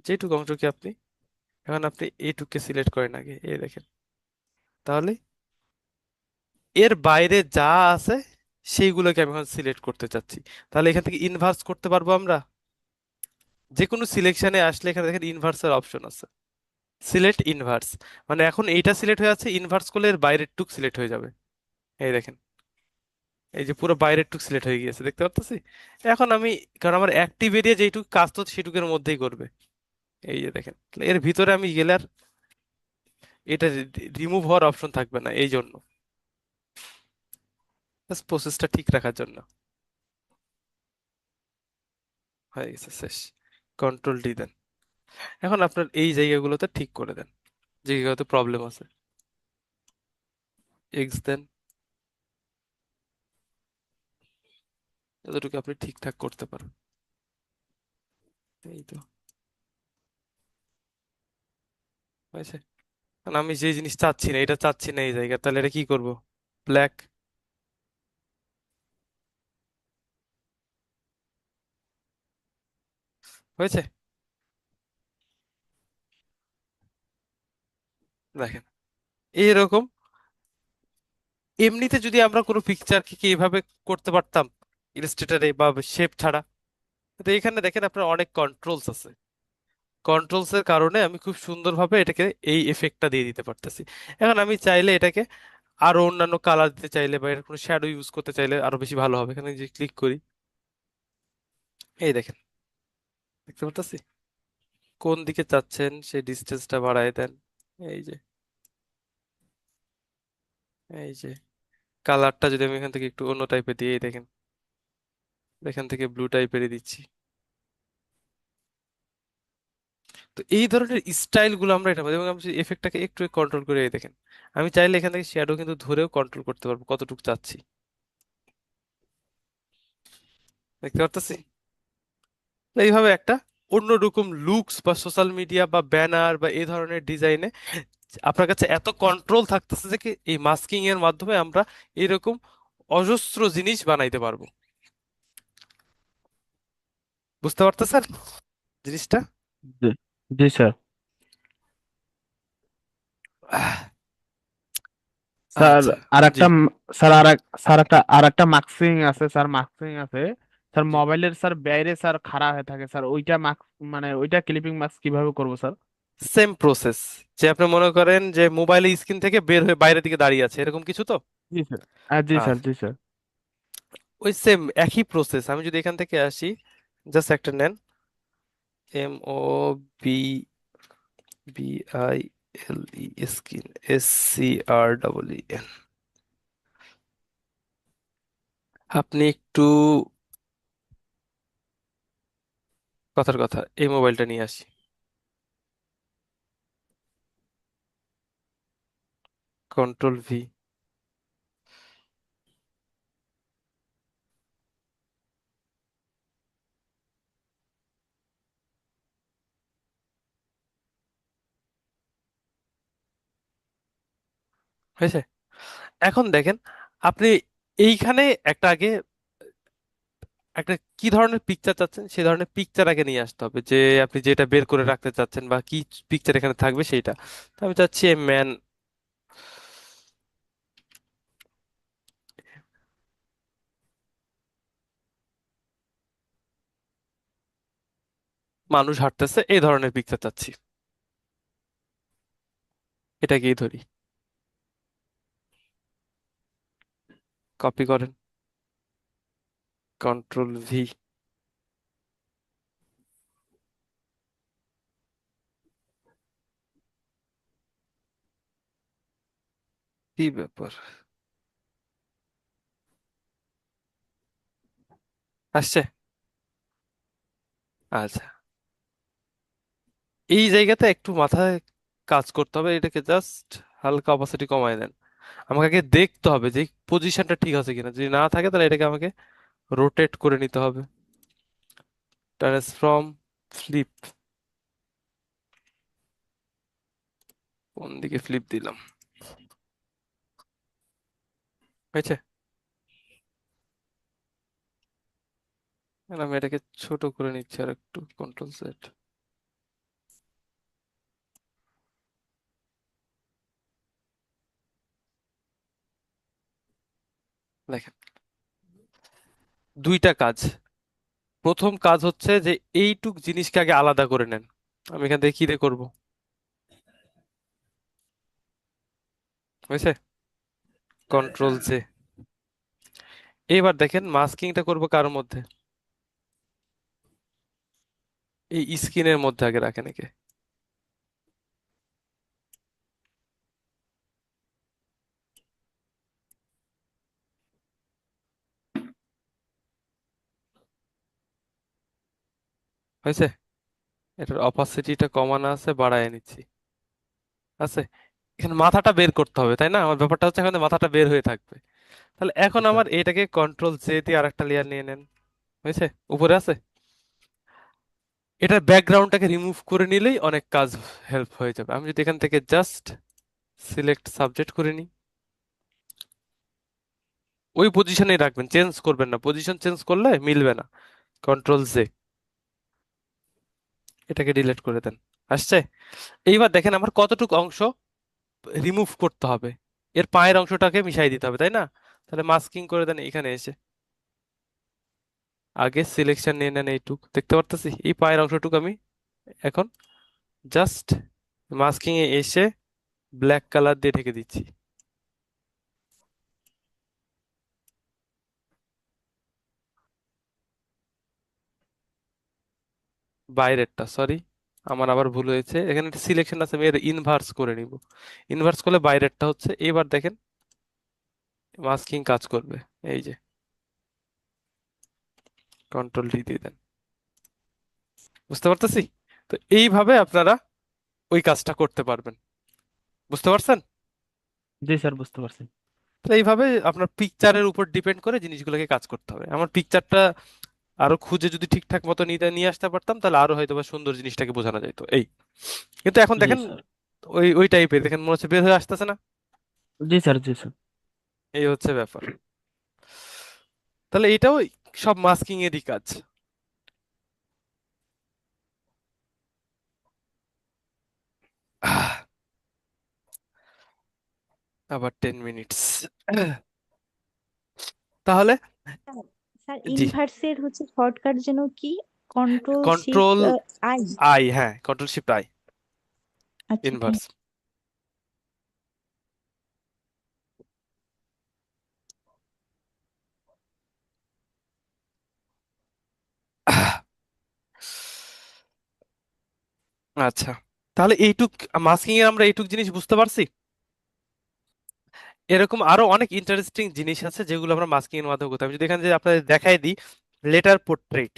যেটুকু অংশ কি আপনি, এখন আপনি এইটুকু সিলেক্ট করেন আগে, এই দেখেন। তাহলে এর বাইরে যা আছে সেইগুলোকে আমি এখন সিলেক্ট করতে চাচ্ছি। তাহলে এখান থেকে ইনভার্স করতে পারবো আমরা। যে কোনো সিলেকশনে আসলে এখানে দেখেন ইনভার্সের অপশন আছে, সিলেক্ট ইনভার্স। মানে এখন এইটা সিলেক্ট হয়ে আছে, ইনভার্স করলে এর বাইরের টুক সিলেক্ট হয়ে যাবে। এই দেখেন, এই যে পুরো বাইরের টুক সিলেক্ট হয়ে গিয়েছে, দেখতে পাচ্ছি। এখন আমি, কারণ আমার অ্যাক্টিভ এরিয়া যেইটুকু কাজ তো সেটুকুর মধ্যেই করবে। এই যে দেখেন, তাহলে এর ভিতরে আমি গেলে আর এটা রিমুভ হওয়ার অপশন থাকবে না, এই জন্য প্রসেসটা ঠিক রাখার জন্য। হয়ে গেছে, শেষ। কন্ট্রোল ডি দেন। এখন আপনার এই জায়গাগুলোতে ঠিক করে দেন, যে জায়গাতে প্রবলেম আছে। এক্স দেন, যতটুকু আপনি ঠিকঠাক করতে পারেন। এই তো হয়েছে। কারণ আমি যে জিনিস চাচ্ছি না, এটা চাচ্ছি না এই জায়গা, তাহলে এটা কি করব, ব্ল্যাক, হয়েছে। দেখেন এইরকম। এমনিতে যদি আমরা কোনো পিকচারকে কি এভাবে করতে পারতাম ইলাস্ট্রেটরে বা শেপ ছাড়া, তো এখানে দেখেন আপনার অনেক কন্ট্রোলস আছে। কন্ট্রোলস এর কারণে আমি খুব সুন্দরভাবে এটাকে এই এফেক্টটা দিয়ে দিতে পারতেছি। এখন আমি চাইলে এটাকে আরো অন্যান্য কালার দিতে চাইলে বা এর কোনো শ্যাডো ইউজ করতে চাইলে আরো বেশি ভালো হবে। এখানে যে ক্লিক করি, এই দেখেন, দেখতে পারতেছি কোন দিকে চাচ্ছেন সেই ডিস্টেন্সটা বাড়ায় দেন। এই যে, এই যে কালারটা যদি আমি এখান থেকে একটু অন্য টাইপের দিই, এই দেখেন, এখান থেকে ব্লু টাইপেরই দিচ্ছি। তো এই ধরনের স্টাইল গুলো আমরা এটা পাবো। এবং আমি এফেক্টটাকে একটু কন্ট্রোল করে, এই দেখেন, আমি চাইলে এখান থেকে শ্যাডো কিন্তু ধরেও কন্ট্রোল করতে পারবো কতটুকু চাচ্ছি, দেখতে পারতেছি। তো এইভাবে একটা অন্যরকম লুকস বা সোশ্যাল মিডিয়া বা ব্যানার বা এই ধরনের ডিজাইনে আপনার কাছে এত কন্ট্রোল থাকতেছে যে কি এই মাস্কিং এর মাধ্যমে আমরা এরকম অজস্র জিনিস বানাইতে পারবো। বুঝতে পারতেছেন জিনিসটা? জি, জি স্যার। আহ, স্যার আচ্ছা, আর জি, একটা স্যার আর একটা মার্কসিং আছে স্যার, মার্কসিং আছে স্যার, জি। মোবাইলের স্যার বাইরে স্যার খাড়া হয়ে থাকে স্যার, ওইটা মার্ক মানে ওইটা ক্লিপিং মার্কস কিভাবে করবো স্যার? সেম প্রসেস, যে আপনি মনে করেন যে মোবাইলের স্ক্রিন থেকে বের হয়ে বাইরের দিকে দাঁড়িয়ে আছে এরকম কিছু তো। জি স্যার। জি আর স্যার, জি স্যার। ওই সেম একই প্রসেস, আমি যদি এখান থেকে আসি, জাস্ট একটা নেন, MO BILE স্ক্রিন, SCREEN, আপনি একটু কথার কথা এই মোবাইলটা নিয়ে আসি, Ctrl V। হয়েছে? এখন দেখেন আপনি এইখানে একটা আগে একটা কি ধরনের পিকচার চাচ্ছেন সেই ধরনের পিকচার আগে নিয়ে আসতে হবে, যে আপনি যেটা বের করে রাখতে চাচ্ছেন বা কি পিকচার এখানে থাকবে সেইটা। তো আমি চাচ্ছি ম্যান, মানুষ হাঁটতেছে এই ধরনের পিকচার চাচ্ছি, এটাকেই ধরি, কপি করেন, Ctrl V। কি ব্যাপার, আসছে? আচ্ছা, এই জায়গাতে একটু মাথায় কাজ করতে হবে, এটাকে জাস্ট হালকা অপাসিটি কমায় দেন। আমাকে আগে দেখতে হবে যে পজিশনটা ঠিক আছে কিনা, যদি না থাকে তাহলে এটাকে আমাকে রোটেট করে নিতে হবে, ট্রান্সফর্ম, ফ্লিপ, কোন দিকে ফ্লিপ দিলাম, হয়েছে? এখন আমি এটাকে ছোট করে নিচ্ছি আর একটু, Ctrl Z। দেখেন দুইটা কাজ। প্রথম কাজ হচ্ছে যে এইটুক জিনিসকে আগে আলাদা করে নেন, আমি এখান থেকে কি দিয়ে করবো, হয়েছে? Ctrl Z। এবার দেখেন মাস্কিংটা করবো কার মধ্যে, এই স্ক্রিনের মধ্যে আগে রাখেন একে, হয়েছে? এটার অপাসিটিটা কমানো আছে, বাড়ায় নিচ্ছি, আছে? এখানে মাথাটা বের করতে হবে তাই না, আমার ব্যাপারটা হচ্ছে এখানে মাথাটা বের হয়ে থাকবে। তাহলে এখন জি স্যার। আমার এটাকে Ctrl Z দিয়ে আরেকটা লেয়ার নিয়ে নেন, হয়েছে? উপরে আছে, এটার ব্যাকগ্রাউন্ডটাকে রিমুভ করে নিলেই অনেক কাজ হেল্প হয়ে যাবে। আমি যদি এখান থেকে জাস্ট সিলেক্ট সাবজেক্ট করে নিই, ওই পজিশনেই রাখবেন, চেঞ্জ করবেন না, পজিশন চেঞ্জ করলে মিলবে না। Ctrl Z, এটাকে ডিলিট করে দেন, আসছে? এইবার দেখেন আমার কতটুকু অংশ রিমুভ করতে হবে, এর পায়ের অংশটাকে মিশাই দিতে হবে তাই না? তাহলে মাস্কিং করে দেন এখানে এসে, আগে সিলেকশন নিয়ে নেন এইটুক, দেখতে পারতেছি এই পায়ের অংশটুকু আমি এখন জাস্ট মাস্কিং এ এসে ব্ল্যাক কালার দিয়ে ঢেকে দিচ্ছি, বাইরেরটা, সরি আমার আবার ভুল হয়েছে, এখানে একটা সিলেকশন আছে, আমি এর ইনভার্স করে নিব, ইনভার্স করলে বাইরেরটা হচ্ছে। এবার দেখেন মাস্কিং কাজ করবে, এই যে Ctrl D দিয়ে দেন, বুঝতে পারতেছি? তো এইভাবে আপনারা ওই কাজটা করতে পারবেন, বুঝতে পারছেন? জি স্যার, বুঝতে পারছি। তো এইভাবে আপনার পিকচারের উপর ডিপেন্ড করে জিনিসগুলোকে কাজ করতে হবে। আমার পিকচারটা আরো খুঁজে যদি ঠিকঠাক মতো নিয়ে আসতে পারতাম তাহলে আরো হয়তো বা সুন্দর জিনিসটাকে বোঝানো যেত এই। কিন্তু এখন জি দেখেন স্যার। ওই ওই টাইপের দেখেন মনে হচ্ছে বের হয়ে আসতেছে না, জি স্যার, জি স্যার। এই হচ্ছে ব্যাপার। তাহলে এটাও সব মাস্কিং এরই কাজ। আহ, আবার 10 মিনিটস, তাহলে স্যার জি, ইনভার্সের হচ্ছে শর্টকাট যেন কি? Control shift control I. I, হ্যাঁ Ctrl Shift I। আচ্ছা ভাই। ইনভার্স। আচ্ছা, তাহলে এইটুক মাস্কিং এর আমরা এইটুক জিনিস বুঝতে পারছি। এরকম আরো অনেক ইন্টারেস্টিং জিনিস আছে যেগুলো আমরা মাস্কিং এর মাধ্যমে করতে হবে। যদি এখানে যে আপনাদের দেখাই দিই, লেটার পোর্ট্রেট,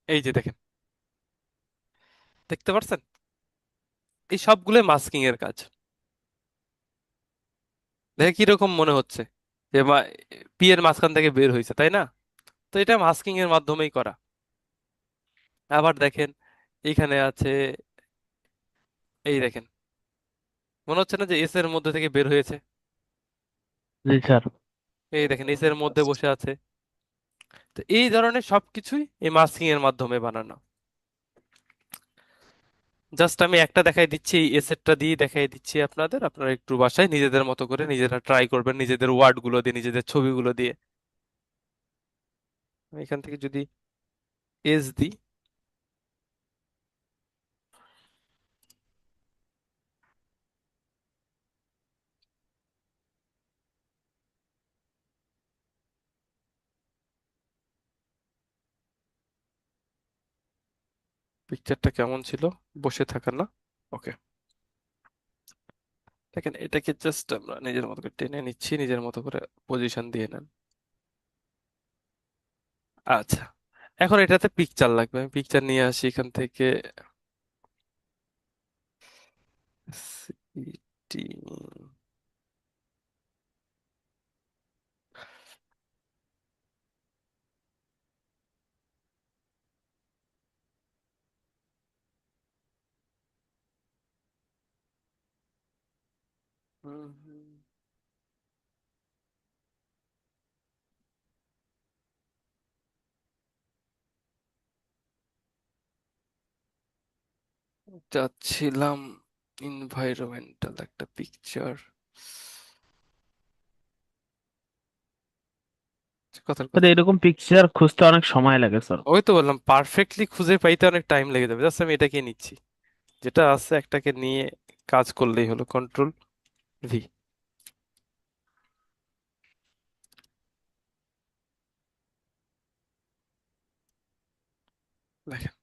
এই যে দেখেন, দেখতে পাচ্ছেন, এই সবগুলো মাস্কিং এর কাজ। দেখে কিরকম মনে হচ্ছে যে পি এর মাঝখান থেকে বের হয়েছে, তাই না? তো এটা মাস্কিং এর মাধ্যমেই করা। আবার দেখেন, এখানে আছে, এই দেখেন, মনে হচ্ছে না যে এস এর মধ্যে থেকে বের হয়েছে? জি স্যার। এই দেখেন এস এর মধ্যে বসে আছে। তো এই ধরনের সবকিছুই এই মাস্কিং এর মাধ্যমে বানানো। জাস্ট আমি একটা দেখাই দিচ্ছি, এই এসেটটা দিয়ে দেখাই দিচ্ছি আপনাদের, আপনারা একটু বাসায় নিজেদের মতো করে নিজেরা ট্রাই করবেন, নিজেদের ওয়ার্ড গুলো দিয়ে, নিজেদের ছবিগুলো দিয়ে। আমি এখান থেকে যদি এস দিই, পিকচারটা কেমন ছিল? বসে থাকা না? ওকে, দেখেন এটাকে জাস্ট আমরা নিজের মতো করে টেনে নিচ্ছি, নিজের মতো করে পজিশন দিয়ে নেন। আচ্ছা, এখন এটাতে পিকচার লাগবে, আমি পিকচার নিয়ে আসি এখান থেকে। সিটি, যাচ্ছিলাম এনভায়রনমেন্টাল একটা পিকচার, কথার স্যার কথা। এরকম পিকচার খুঁজতে অনেক সময় লাগে স্যার। ওই তো বললাম, পারফেক্টলি খুঁজে পাইতে অনেক টাইম লেগে যাবে। জাস্ট আমি এটাকে নিচ্ছি, যেটা আছে একটাকে নিয়ে কাজ করলেই হলো, কন্ট্রোল ভি। দেখেন,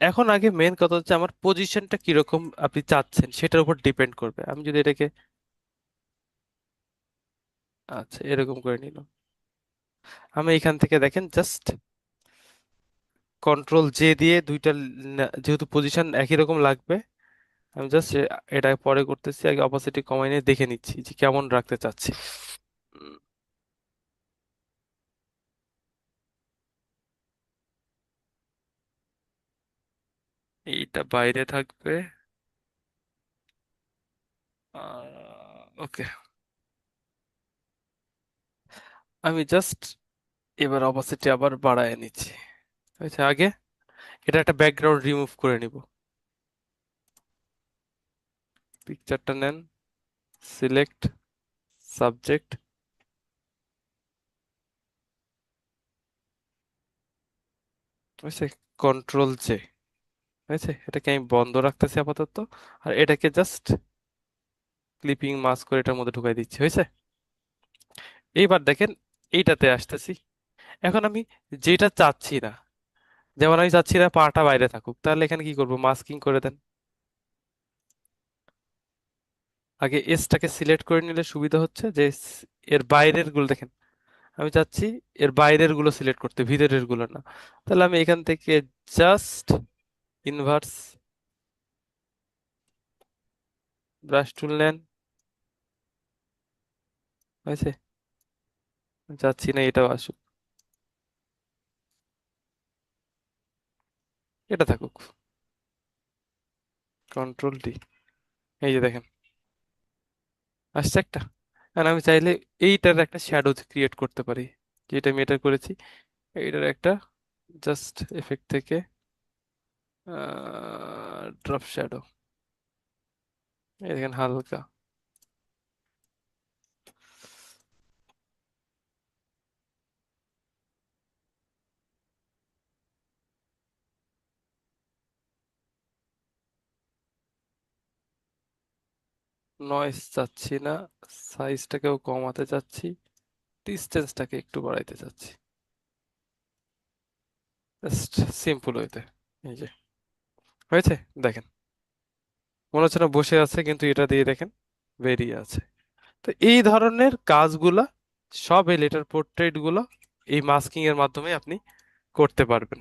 এখন আগে মেন কথা হচ্ছে আমার পজিশনটা কিরকম আপনি চাচ্ছেন সেটার উপর ডিপেন্ড করবে। আমি যদি এটাকে, আচ্ছা এরকম করে নিলাম, আমি এখান থেকে দেখেন জাস্ট কন্ট্রোল জে দিয়ে দুইটা যেহেতু পজিশন একই রকম লাগবে, আমি জাস্ট এটা পরে করতেছি, আগে অপাসিটি কমাই নিয়ে দেখে নিচ্ছি যে কেমন রাখতে চাচ্ছি। উম, এইটা বাইরে থাকবে। ওকে, আমি জাস্ট এবার অপাসিটি আবার বাড়ায় নিচ্ছি। আচ্ছা, আগে এটা একটা ব্যাকগ্রাউন্ড রিমুভ করে নিব। পিকচারটা নেন, সিলেক্ট সাবজেক্ট, বুঝছে, কন্ট্রোল জে, হয়েছে। এটাকে আমি বন্ধ রাখতেছি আপাতত, আর এটাকে জাস্ট ক্লিপিং মাস্ক করে এটার মধ্যে ঢুকাই দিচ্ছি, হয়েছে। এইবার দেখেন, এইটাতে আসতেছি। এখন আমি যেটা চাচ্ছি না, যেমন আমি চাচ্ছি না পাটা বাইরে থাকুক, তাহলে এখানে কি করব, মাস্কিং করে দেন। আগে এসটাকে সিলেক্ট করে নিলে সুবিধা হচ্ছে যে এর বাইরের গুলো দেখেন, আমি চাচ্ছি এর বাইরের গুলো সিলেক্ট করতে, ভিতরের গুলো না। তাহলে আমি এখান থেকে জাস্ট ইনভার্স ব্রাশ টুল নেন, হয়েছে। চাচ্ছি না এটাও আসুক, এটা থাকুক, কন্ট্রোল ডি, এই যে দেখেন আসছে একটা। আর আমি চাইলে এইটার একটা শ্যাডো ক্রিয়েট করতে পারি, যেটা আমি এটা করেছি। এইটার একটা জাস্ট এফেক্ট থেকে ড্রপ শ্যাডো, এই দেখেন হালকা, নয়েজ চাচ্ছি না, সাইজটাকেও কমাতে চাচ্ছি, ডিস্টেন্সটাকে একটু বাড়াইতে চাচ্ছি, জাস্ট সিম্পল হইতে। এই যে হয়েছে, দেখেন মনে হচ্ছে না বসে আছে, কিন্তু এটা দিয়ে দেখেন বেরিয়ে আছে। তো এই ধরনের কাজগুলা সব এই লেটার পোর্ট্রেট গুলো এই মাস্কিং এর মাধ্যমে আপনি করতে পারবেন।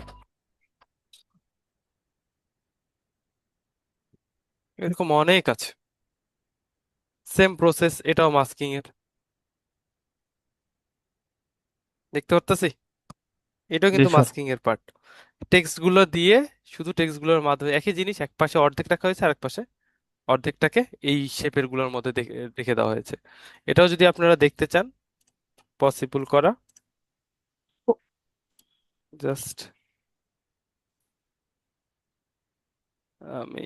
এরকম অনেক আছে, সেম প্রসেস, এটাও মাস্কিং এর, দেখতে পারতেছি, এটাও জি কিন্তু স্যার। মাস্কিং এর পার্ট। টেক্সট গুলো দিয়ে, শুধু টেক্সট গুলোর মাধ্যমে একই জিনিস, এক পাশে অর্ধেক রাখা হয়েছে, আরেক পাশে অর্ধেকটাকে এই শেপের গুলোর মধ্যে রেখে দেওয়া হয়েছে। এটাও যদি আপনারা দেখতে চান, পসিবল করা, জাস্ট আমি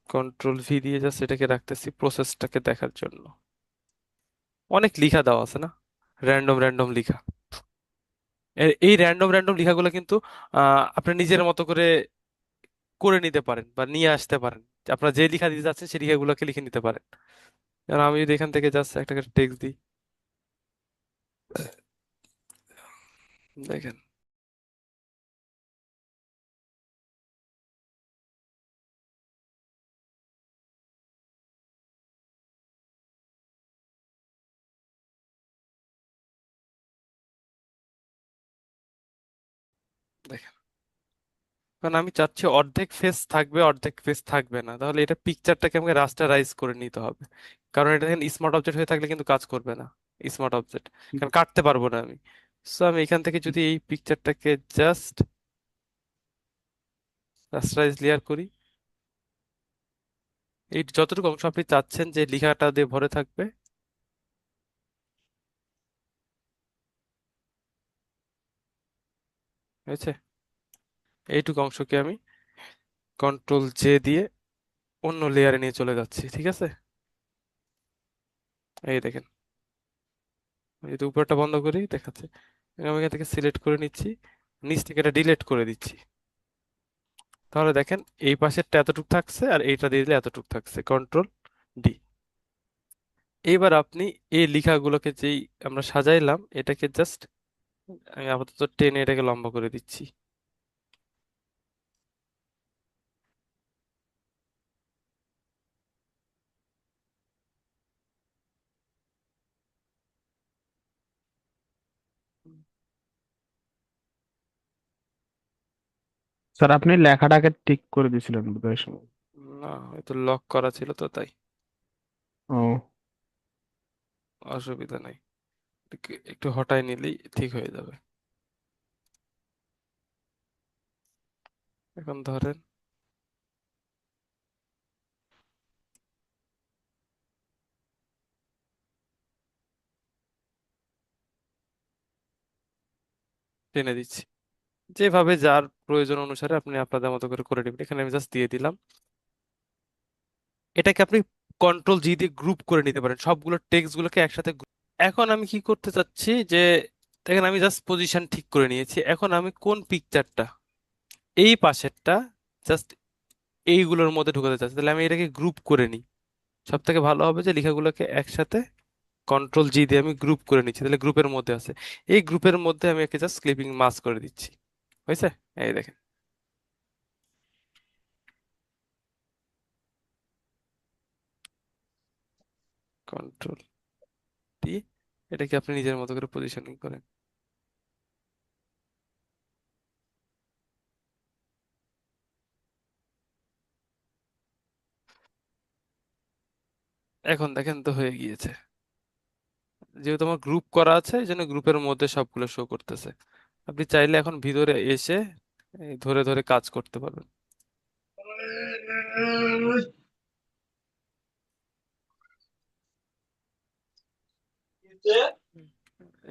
কন্ট্রোল V দিয়ে জাস্ট এটাকে রাখতেছি প্রসেসটাকে দেখার জন্য। অনেক লিখা দেওয়া আছে না, র্যান্ডম র্যান্ডম লিখা। এই র্যান্ডম র্যান্ডম লেখাগুলো কিন্তু আপনি নিজের মতো করে করে নিতে পারেন বা নিয়ে আসতে পারেন। আপনার যে লেখা দিতে যাচ্ছেন সেই লেখাগুলোকে লিখে নিতে পারেন। কারণ আমি যদি এখান থেকে জাস্ট একটা টেক্সট দিই, দেখেন দেখেন কারণ আমি চাচ্ছি অর্ধেক ফেস থাকবে, অর্ধেক ফেস থাকবে না, তাহলে এটা পিকচারটাকে আমাকে রাস্টারাইজ করে নিতে হবে। কারণ এটা স্মার্ট অবজেক্ট হয়ে থাকলে কিন্তু কাজ করবে না, স্মার্ট অবজেক্ট, কারণ কাটতে পারবো না আমি। সো আমি এখান থেকে যদি এই পিকচারটাকে জাস্ট রাস্টারাইজ লেয়ার করি, এই যতটুকু অংশ আপনি চাচ্ছেন যে লেখাটা দিয়ে ভরে থাকবে, হয়েছে, এইটুকু অংশকে আমি কন্ট্রোল J দিয়ে অন্য লেয়ারে নিয়ে চলে যাচ্ছি, ঠিক আছে। এই দেখেন, আমি যদি উপরটা বন্ধ করি দেখাচ্ছে, আমি এখান থেকে সিলেক্ট করে নিচ্ছি, নিচ থেকে এটা ডিলিট করে দিচ্ছি, তাহলে দেখেন এই পাশেরটা এতটুকু থাকছে আর এইটা দিয়ে দিলে এতটুকু থাকছে, কন্ট্রোল D। এইবার আপনি এই লেখাগুলোকে যেই আমরা সাজাইলাম, এটাকে জাস্ট আমি আপাতত টেনে এটাকে লম্বা করে দিচ্ছি। স্যার আপনি লেখাটাকে ঠিক করে দিয়েছিলেন বোধহয় সময়। না, হয়তো লক করা ছিল তো তাই, ও অসুবিধা নাই, একটু হটাই নিলেই ঠিক হয়ে যাবে। এখন ধরেন টেনে দিচ্ছি, যেভাবে যার প্রয়োজন অনুসারে আপনি আপনাদের মতো করে করে নেবেন। এখানে আমি জাস্ট দিয়ে দিলাম, এটাকে আপনি কন্ট্রোল G দিয়ে গ্রুপ করে নিতে পারেন, সবগুলো টেক্সট গুলোকে একসাথে এখন আমি কি করতে চাচ্ছি যে, দেখেন আমি জাস্ট পজিশন ঠিক করে নিয়েছি, এখন আমি কোন পিকচারটা, এই পাশেরটা জাস্ট এইগুলোর মধ্যে ঢুকাতে চাচ্ছি, তাহলে আমি এটাকে গ্রুপ করে নিই। সব থেকে ভালো হবে যে লেখাগুলোকে একসাথে কন্ট্রোল G দিয়ে আমি গ্রুপ করে নিচ্ছি, তাহলে গ্রুপের মধ্যে আছে, এই গ্রুপের মধ্যে আমি একে জাস্ট ক্লিপিং মাস্ক করে দিচ্ছি, হয়েছে। এই দেখেন, কন্ট্রোল D, এটাকে আপনি নিজের মতো করে পজিশনিং করেন। এখন দেখেন তো হয়ে গিয়েছে, যেহেতু আমার গ্রুপ করা আছে এই জন্য গ্রুপের মধ্যে সবগুলো শো করতেছে। আপনি চাইলে এখন ভিতরে এসে এই ধরে ধরে কাজ করতে পারবেন।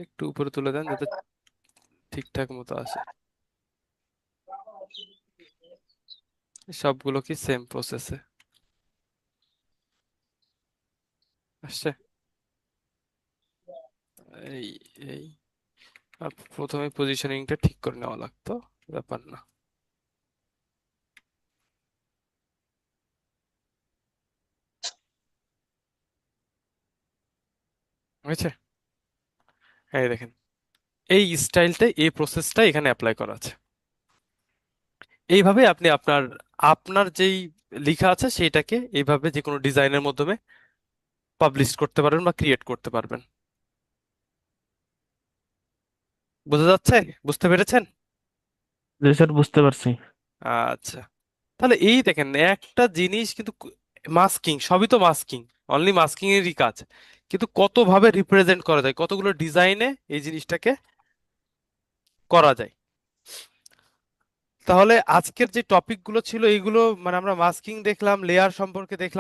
একটু উপরে তুলে দেন যাতে ঠিকঠাক মতো আসে। সবগুলো কি সেম প্রসেসে আসছে। এই এই আর প্রথমে পজিশনিংটা ঠিক করে নেওয়া লাগতো, ব্যাপার না। হয়েছে? এই দেখেন, এই স্টাইলটা, এই প্রসেসটা এখানে অ্যাপ্লাই করা আছে। এইভাবে আপনি আপনার আপনার যেই লেখা আছে সেইটাকে এইভাবে যে কোনো ডিজাইনের মাধ্যমে পাবলিশ করতে পারবেন বা ক্রিয়েট করতে পারবেন। বোঝা যাচ্ছে? বুঝতে পেরেছেন? জি স্যার, বুঝতে পারছি। আচ্ছা, তাহলে এই দেখেন একটা জিনিস কিন্তু, মাস্কিং, সবই তো মাস্কিং, অনলি মাস্কিং এরই কাজ, কিন্তু কত ভাবে রিপ্রেজেন্ট করা যায়, কতগুলো ডিজাইনে এই জিনিসটাকে করা যায়। তাহলে আজকের যে টপিকগুলো ছিল এইগুলো, মানে আমরা মাস্কিং দেখলাম, লেয়ার সম্পর্কে দেখলাম।